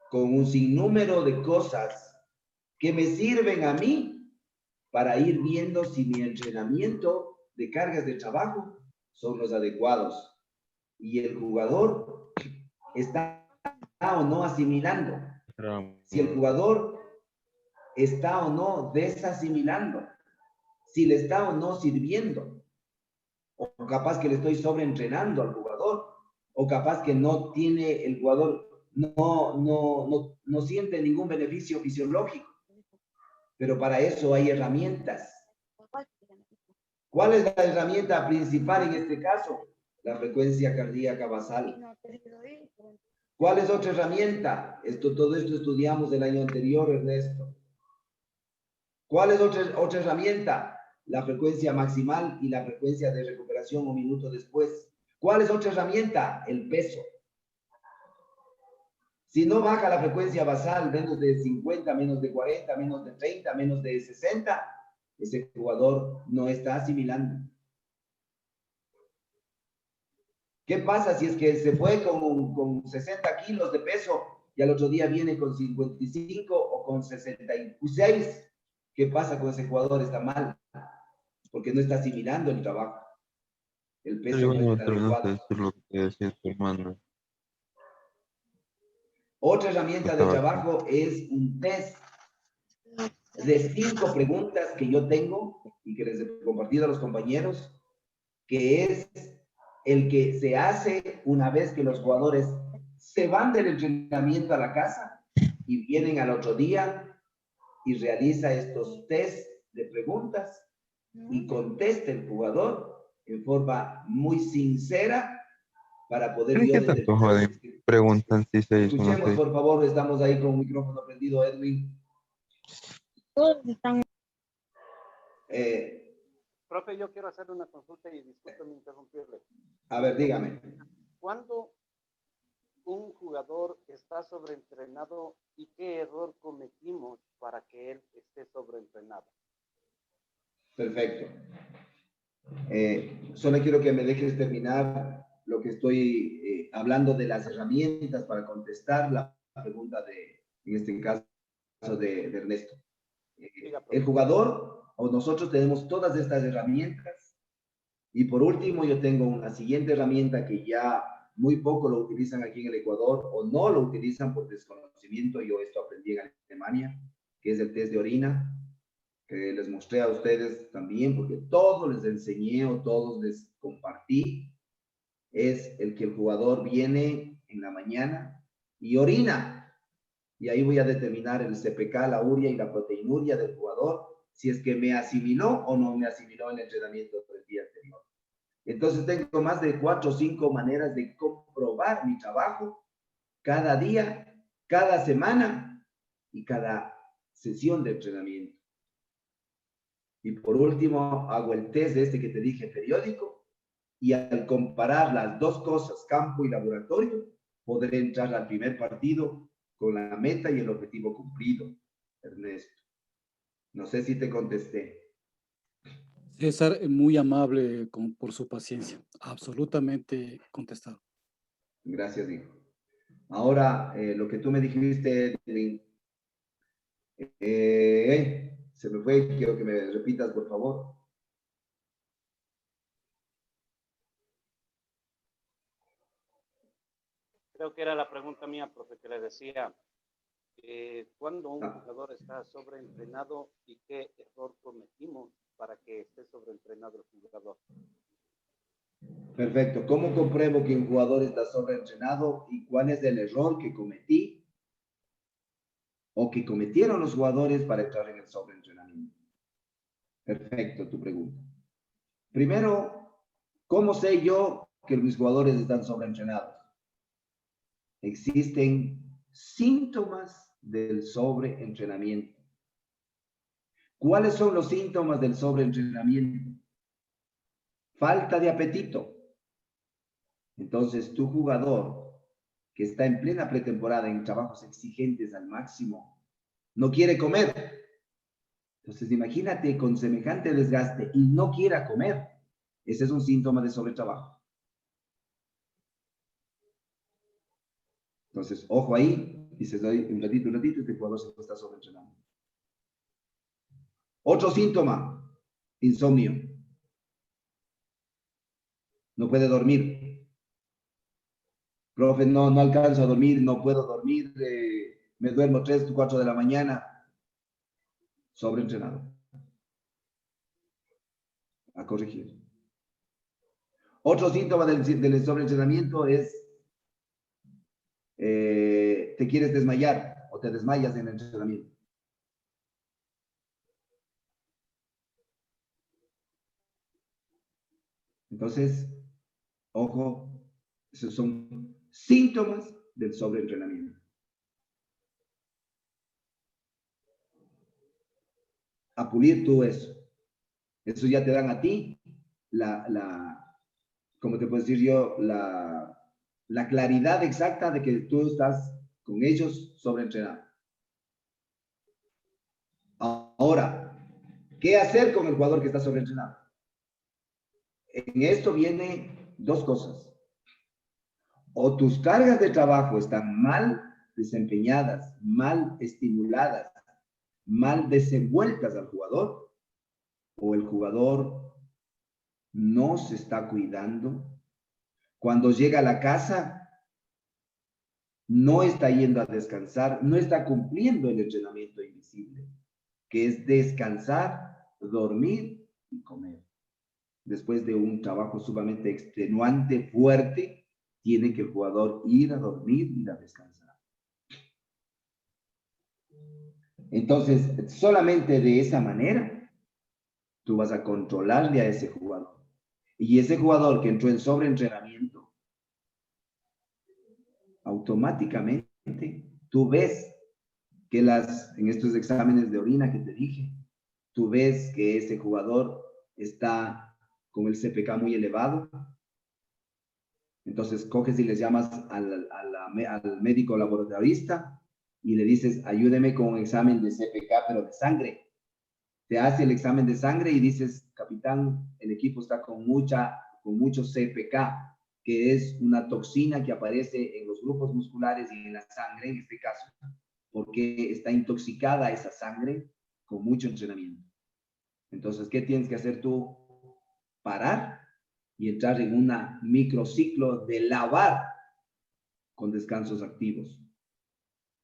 con un sinnúmero de cosas que me sirven a mí para ir viendo si mi entrenamiento de cargas de trabajo son los adecuados y el jugador está o no asimilando. Si el jugador está o no desasimilando, si le está o no sirviendo, o capaz que le estoy sobreentrenando al jugador, o capaz que no tiene el jugador, no siente ningún beneficio fisiológico. Pero para eso hay herramientas. ¿Cuál es la herramienta principal en este caso? La frecuencia cardíaca basal. ¿Cuál es otra herramienta? Todo esto estudiamos el año anterior, Ernesto. ¿Cuál es otra herramienta? La frecuencia maximal y la frecuencia de recuperación un minuto después. ¿Cuál es otra herramienta? El peso. Si no baja la frecuencia basal menos de 50, menos de 40, menos de 30, menos de 60, ese jugador no está asimilando. ¿Qué pasa si es que se fue con 60 kilos de peso y al otro día viene con 55 o con 66? ¿Qué pasa con ese jugador? Está mal, porque no está asimilando el trabajo. El peso no está adecuado. Otra herramienta de trabajo es un test de 5 preguntas que yo tengo y que les he compartido a los compañeros, que es el que se hace una vez que los jugadores se van del entrenamiento a la casa y vienen al otro día y realiza estos test de preguntas y contesta el jugador en forma muy sincera para poder yo detectar. Preguntan si se hizo. Escuchemos, por favor, estamos ahí con un micrófono prendido, Edwin. Profe, yo quiero hacer una consulta y discúlpeme interrumpirle. A ver, dígame. ¿Cuándo un jugador está sobreentrenado y qué error cometimos para que él esté sobreentrenado? Perfecto. Solo quiero que me dejes terminar lo que estoy hablando de las herramientas para contestar la pregunta en este caso, de Ernesto. El jugador o nosotros tenemos todas estas herramientas y por último yo tengo una siguiente herramienta que ya muy poco lo utilizan aquí en el Ecuador o no lo utilizan por desconocimiento. Yo esto aprendí en Alemania, que es el test de orina, que les mostré a ustedes también, porque todos les enseñé o todos les compartí. Es el que el jugador viene en la mañana y orina. Y ahí voy a determinar el CPK, la urea y la proteinuria del jugador, si es que me asimiló o no me asimiló el entrenamiento del día anterior. Entonces tengo más de 4 o 5 maneras de comprobar mi trabajo cada día, cada semana y cada sesión de entrenamiento. Y por último, hago el test de este que te dije periódico, y al comparar las dos cosas, campo y laboratorio, podré entrar al primer partido con la meta y el objetivo cumplido. Ernesto, no sé si te contesté. César, muy amable por su paciencia. Absolutamente contestado. Gracias, hijo. Ahora, lo que tú me dijiste, se me fue, quiero que me repitas, por favor. Creo que era la pregunta mía, profe, que le decía, ¿cuándo un jugador está sobreentrenado y qué error cometimos para que esté sobreentrenado el jugador? Perfecto. ¿Cómo compruebo que un jugador está sobreentrenado y cuál es el error que cometí o que cometieron los jugadores para entrar en el sobreentrenamiento? Perfecto, tu pregunta. Primero, ¿cómo sé yo que mis jugadores están sobreentrenados? Existen síntomas del sobreentrenamiento. ¿Cuáles son los síntomas del sobreentrenamiento? Falta de apetito. Entonces, tu jugador que está en plena pretemporada en trabajos exigentes al máximo, no quiere comer. Entonces, imagínate con semejante desgaste y no quiera comer. Ese es un síntoma de sobretrabajo. Entonces, ojo ahí, dices, un ratito, este jugador se está sobreentrenando. Otro síntoma, insomnio. No puede dormir. Profe, no alcanzo a dormir, no puedo dormir, me duermo 3 o 4 de la mañana. Sobreentrenado. A corregir. Otro síntoma del sobreentrenamiento es te quieres desmayar o te desmayas en el entrenamiento. Entonces, ojo, esos son síntomas del sobreentrenamiento. A pulir tú eso. Eso ya te dan a ti ¿cómo te puedo decir yo? La claridad exacta de que tú estás con ellos sobreentrenado. Ahora, ¿qué hacer con el jugador que está sobreentrenado? En esto viene dos cosas. O tus cargas de trabajo están mal desempeñadas, mal estimuladas, mal desenvueltas al jugador, o el jugador no se está cuidando. Cuando llega a la casa, no está yendo a descansar, no está cumpliendo el entrenamiento invisible, que es descansar, dormir y comer. Después de un trabajo sumamente extenuante, fuerte, tiene que el jugador ir a dormir y a descansar. Entonces, solamente de esa manera, tú vas a controlarle a ese jugador. Y ese jugador que entró en sobreentrenamiento, automáticamente tú ves que en estos exámenes de orina que te dije, tú ves que ese jugador está con el CPK muy elevado. Entonces coges y les llamas al médico laboratorista y le dices, ayúdeme con un examen de CPK, pero de sangre. Te hace el examen de sangre y dices, capitán, el equipo está con mucho CPK, que es una toxina que aparece en los grupos musculares y en la sangre, en este caso, porque está intoxicada esa sangre con mucho entrenamiento. Entonces, ¿qué tienes que hacer tú? Parar y entrar en un microciclo de lavar con descansos activos.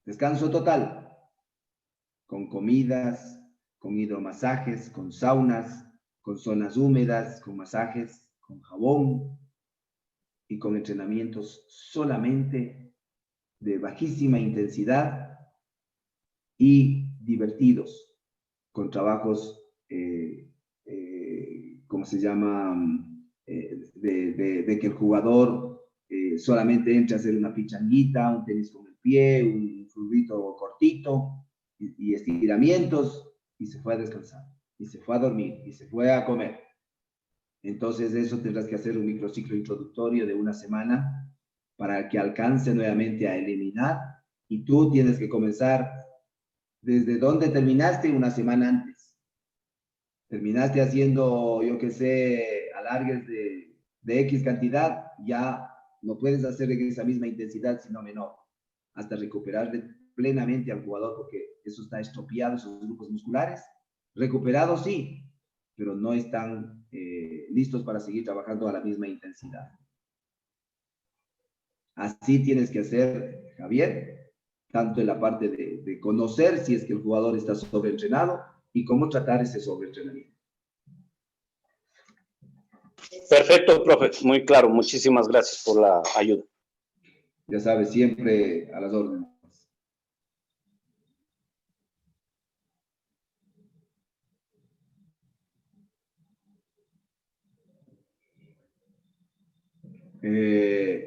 Descanso total, con comidas, con hidromasajes, con saunas, con zonas húmedas, con masajes, con jabón y con entrenamientos solamente de bajísima intensidad y divertidos, con trabajos, ¿cómo se llama? De que el jugador solamente entre a hacer una pichanguita, un tenis con el pie, un fluidito cortito y estiramientos, y se fue a descansar, y se fue a dormir, y se fue a comer. Entonces eso tendrás que hacer un microciclo introductorio de una semana para que alcance nuevamente a eliminar, y tú tienes que comenzar desde donde terminaste una semana antes. Terminaste haciendo, yo qué sé, alargues de X cantidad, ya no puedes hacer en esa misma intensidad, sino menor, hasta recuperar plenamente al jugador, porque eso está estropeado, esos grupos musculares. Recuperados sí, pero no están listos para seguir trabajando a la misma intensidad. Así tienes que hacer, Javier, tanto en la parte de conocer si es que el jugador está sobreentrenado y cómo tratar ese sobreentrenamiento. Perfecto, profe, muy claro. Muchísimas gracias por la ayuda. Ya sabes, siempre a las órdenes.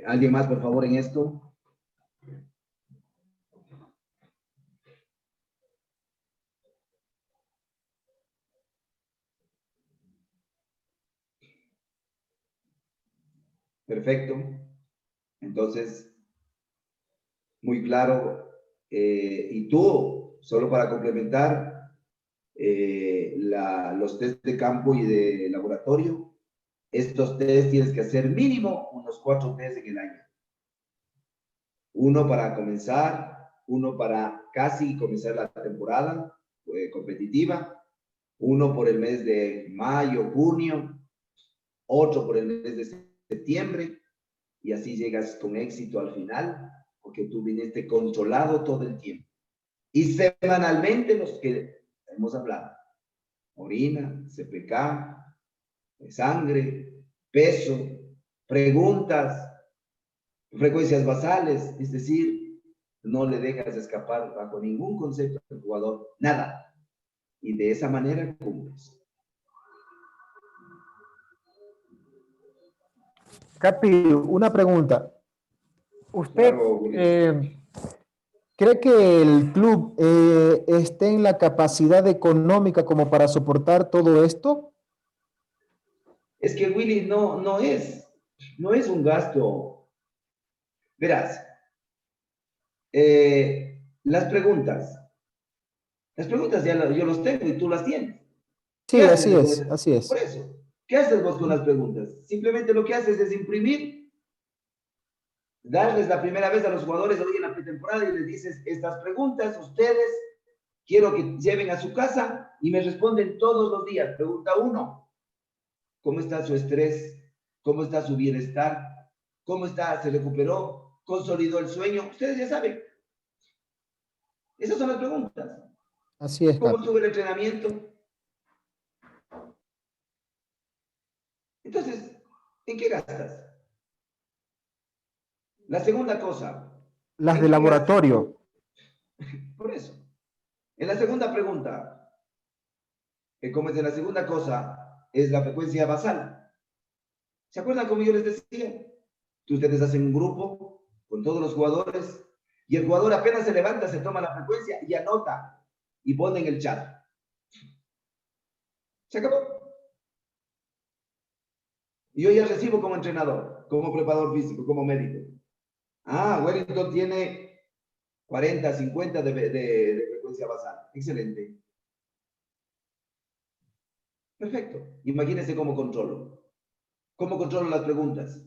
¿Alguien más, por favor, en esto? Perfecto. Entonces, muy claro. Y tú, solo para complementar, los test de campo y de laboratorio, estos test tienes que hacer mínimo unos 4 test en el año. Uno para comenzar, uno para casi comenzar la temporada competitiva, uno por el mes de mayo, junio, otro por el mes de septiembre, y así llegas con éxito al final, porque tú viniste controlado todo el tiempo. Y semanalmente los que hemos hablado, orina, CPK, sangre, peso, preguntas, frecuencias basales, es decir, no le dejas escapar bajo ningún concepto al jugador, nada. Y de esa manera cumples. Capi, una pregunta. ¿Usted cree que el club esté en la capacidad económica como para soportar todo esto? Es que Willy no es un gasto. Verás, las preguntas ya yo los tengo y tú las tienes. Sí, así es, así es. Por eso, ¿qué haces vos con las preguntas? Simplemente lo que haces es imprimir, darles la primera vez a los jugadores hoy en la pretemporada y les dices, estas preguntas ustedes quiero que lleven a su casa y me responden todos los días. Pregunta 1, ¿cómo está su estrés? ¿Cómo está su bienestar? ¿Cómo está? ¿Se recuperó? ¿Consolidó el sueño? Ustedes ya saben. Esas son las preguntas. Así es, ¿Cómo Capi. estuvo el entrenamiento? Entonces, ¿en qué gastas? La segunda cosa. Las de laboratorio. Por eso. En la segunda pregunta, como es de la segunda cosa, es la frecuencia basal. ¿Se acuerdan cómo yo les decía? Que ustedes hacen un grupo con todos los jugadores y el jugador apenas se levanta, se toma la frecuencia y anota y pone en el chat. ¿Se acabó? Y yo ya recibo como entrenador, como preparador físico, como médico. Ah, Wellington tiene 40, 50 de frecuencia basal. Excelente. Perfecto. Imagínense cómo controlo. ¿Cómo controlo las preguntas?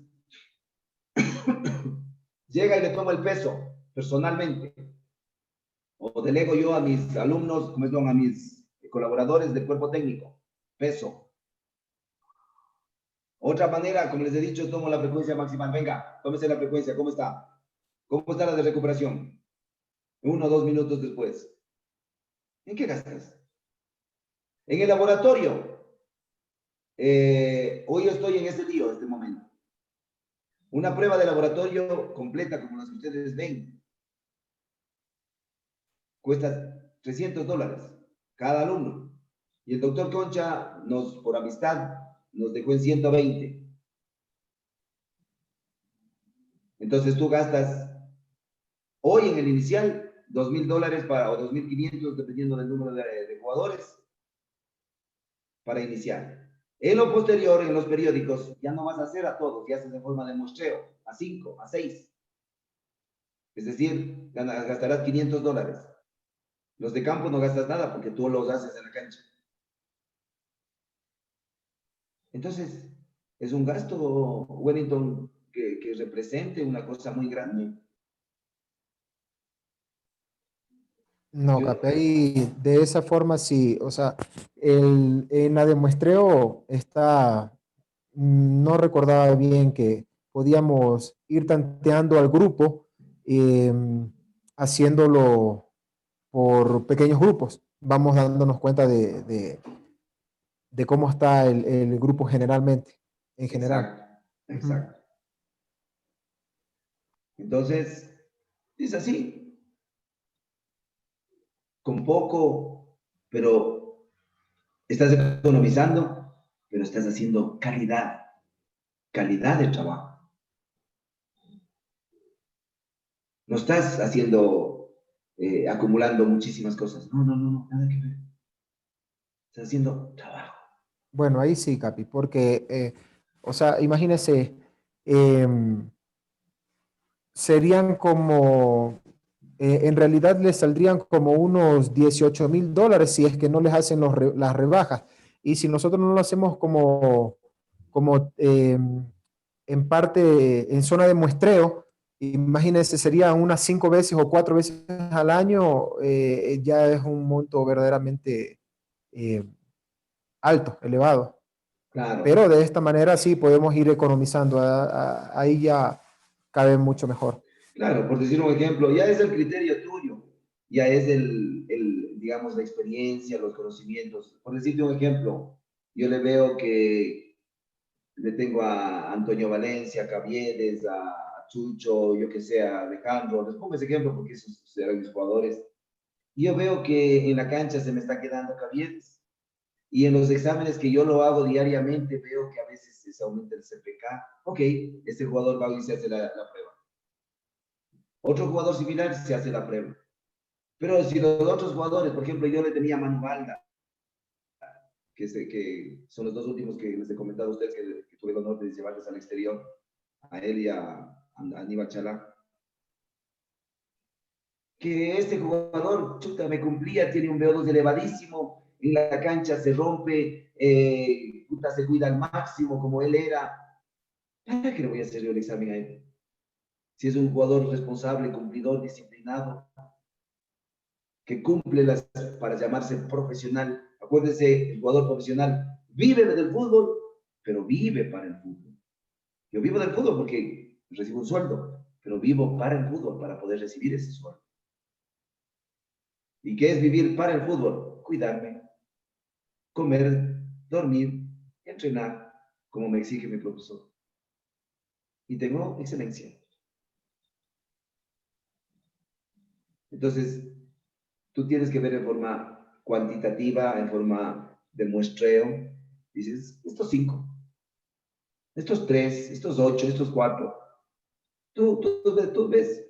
Llega y le tomo el peso personalmente. O delego yo a mis alumnos, como son a mis colaboradores del cuerpo técnico. Peso. Otra manera, como les he dicho, tomo la frecuencia maximal. Venga, tómese la frecuencia. ¿Cómo está? ¿Cómo está la de recuperación? 1 o 2 minutos después. ¿En qué gastas? En el laboratorio. Hoy estoy en este lío, en este momento. Una prueba de laboratorio completa, como las que ustedes ven, cuesta $300 cada alumno. Y el doctor Concha, por amistad, nos dejó en 120. Entonces tú gastas hoy en el inicial $2,000 o 2,500, dependiendo del número de jugadores, para iniciar. En lo posterior, en los periódicos, ya no vas a hacer a todos, ya haces en forma de muestreo, a 5, a 6. Es decir, gastarás $500. Los de campo no gastas nada porque tú los haces en la cancha. Entonces, es un gasto, Wellington, que represente una cosa muy grande. No, Capi, ahí de esa forma sí, o sea, en la de muestreo está, no recordaba bien que podíamos ir tanteando al grupo, haciéndolo por pequeños grupos. Vamos dándonos cuenta de cómo está el grupo generalmente, en general. Exacto. Entonces, es así. Con poco, pero estás economizando, pero estás haciendo calidad de trabajo. No estás acumulando muchísimas cosas. No, nada que ver. Estás haciendo trabajo. Bueno, ahí sí, Capi, porque, o sea, imagínese, serían como, en realidad les saldrían como unos $18,000 si es que no les hacen las rebajas. Y si nosotros no lo hacemos como en parte, en zona de muestreo, imagínense, serían unas 5 veces o 4 veces al año, ya es un monto verdaderamente alto, elevado. Claro. Pero de esta manera sí podemos ir economizando, ahí ya cabe mucho mejor. Claro, por decir un ejemplo, ya es el criterio tuyo, ya es digamos, la experiencia, los conocimientos. Por decirte un ejemplo, yo le veo que le tengo a Antonio Valencia, a Caviedes, a Chucho, yo que sé, a Alejandro, les pongo ese ejemplo porque esos eran mis jugadores. Y yo veo que en la cancha se me está quedando Caviedes. Y en los exámenes que yo lo hago diariamente, veo que a veces se aumenta el CPK. Ok, este jugador va y se hace la prueba. Otro jugador similar se hace la prueba. Pero si los otros jugadores, por ejemplo, yo le tenía a Manu Valda, que son los 2 últimos que les he comentado a ustedes que tuve el honor de llevarles al exterior, a él y a Aníbal Chalá. Que este jugador, chuta, me cumplía, tiene un VO2 elevadísimo, en la cancha se rompe, puta, se cuida al máximo como él era. ¿Para qué le voy a hacer yo el examen a él? Si es un jugador responsable, cumplidor, disciplinado, que cumple para llamarse profesional. Acuérdense, el jugador profesional vive del fútbol, pero vive para el fútbol. Yo vivo del fútbol porque recibo un sueldo, pero vivo para el fútbol, para poder recibir ese sueldo. ¿Y qué es vivir para el fútbol? Cuidarme, comer, dormir, entrenar, como me exige mi profesor. Y tengo excelencia. Entonces, tú tienes que ver en forma cuantitativa, en forma de muestreo. Dices, estos 5, estos 3, estos 8, estos 4. Tú ves.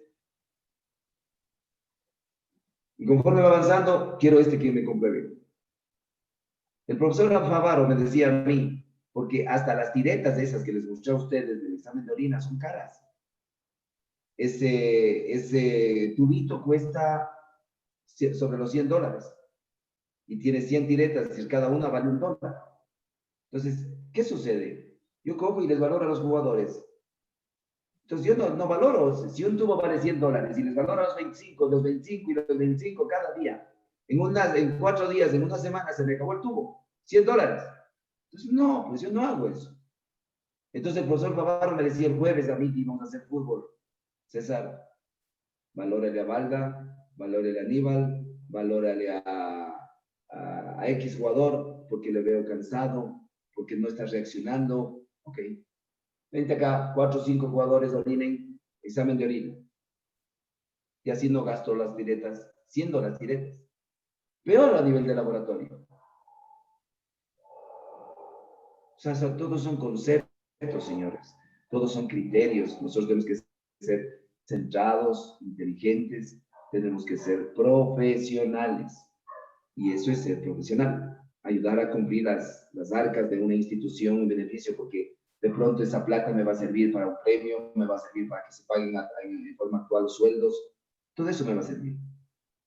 Y conforme va avanzando, quiero que me compruebe. El profesor Favaro me decía a mí, porque hasta las tiretas esas que les mostré a ustedes del examen de orina son caras. Ese tubito cuesta sobre los $100 y tiene 100 tiretas, es decir, cada una vale $1. Entonces, ¿qué sucede? Yo cojo y les valoro a los jugadores. Entonces, yo no valoro, si un tubo vale $100 y les valoro los 25 y los 25 cada día, en 4 días, en una semana se me acabó el tubo, $100. Entonces, no, pues yo no hago eso. Entonces el profesor Navarro me decía el jueves a mí que íbamos a hacer fútbol. César, valórale a Valda, valórale a Aníbal, valórale a X jugador, porque le veo cansado, porque no está reaccionando. Ok. Vente acá, 4 o 5 jugadores orinen, examen de orina. Y así no gasto las diretas, siendo las diretas. Peor a nivel de laboratorio. O sea, todos son conceptos, señores. Todos son criterios. Nosotros tenemos que ser centrados, inteligentes, tenemos que ser profesionales. Y eso es ser profesional. Ayudar a cumplir las arcas de una institución, un beneficio, porque de pronto esa plata me va a servir para un premio, me va a servir para que se paguen en forma actual los sueldos. Todo eso me va a servir.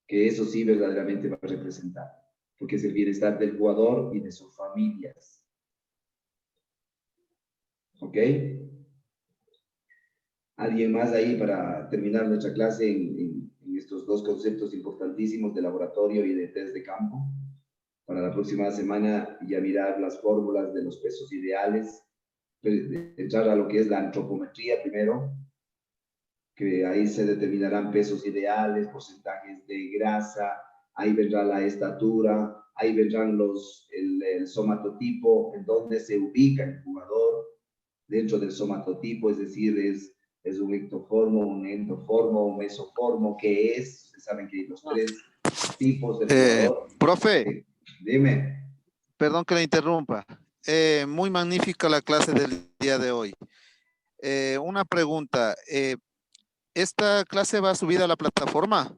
Que eso sí verdaderamente va a representar. Porque es el bienestar del jugador y de sus familias. ¿Ok? ¿Alguien más ahí para terminar nuestra clase en estos dos conceptos importantísimos de laboratorio y de test de campo? Para la próxima semana ya mirar las fórmulas de los pesos ideales, entrar a lo que es la antropometría primero, que ahí se determinarán pesos ideales, porcentajes de grasa, ahí vendrá la estatura, ahí vendrán el somatotipo, en dónde se ubica el jugador dentro del somatotipo, es decir, es un ectoformo, un endoformo, un mesoformo, ¿qué es? Ustedes saben que hay los 3 tipos de jugador. Profe. Dime. Perdón que le interrumpa. Muy magnífica la clase del día de hoy. Una pregunta. ¿Esta clase va subida a la plataforma?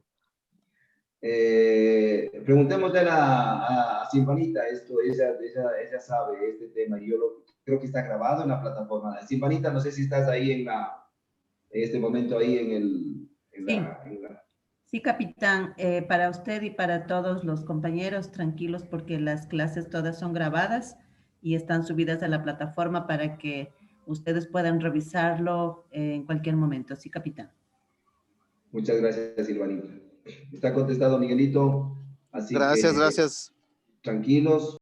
Preguntémosle a Silvanita esto, ella sabe este tema, y yo creo que está grabado en la plataforma. Silvanita, no sé si estás ahí en este momento ahí Sí, capitán, para usted y para todos los compañeros, tranquilos porque las clases todas son grabadas y están subidas a la plataforma para que ustedes puedan revisarlo en cualquier momento. Sí, capitán. Muchas gracias, Silvanita. Está contestado, Miguelito. Así gracias, que gracias. Tranquilos.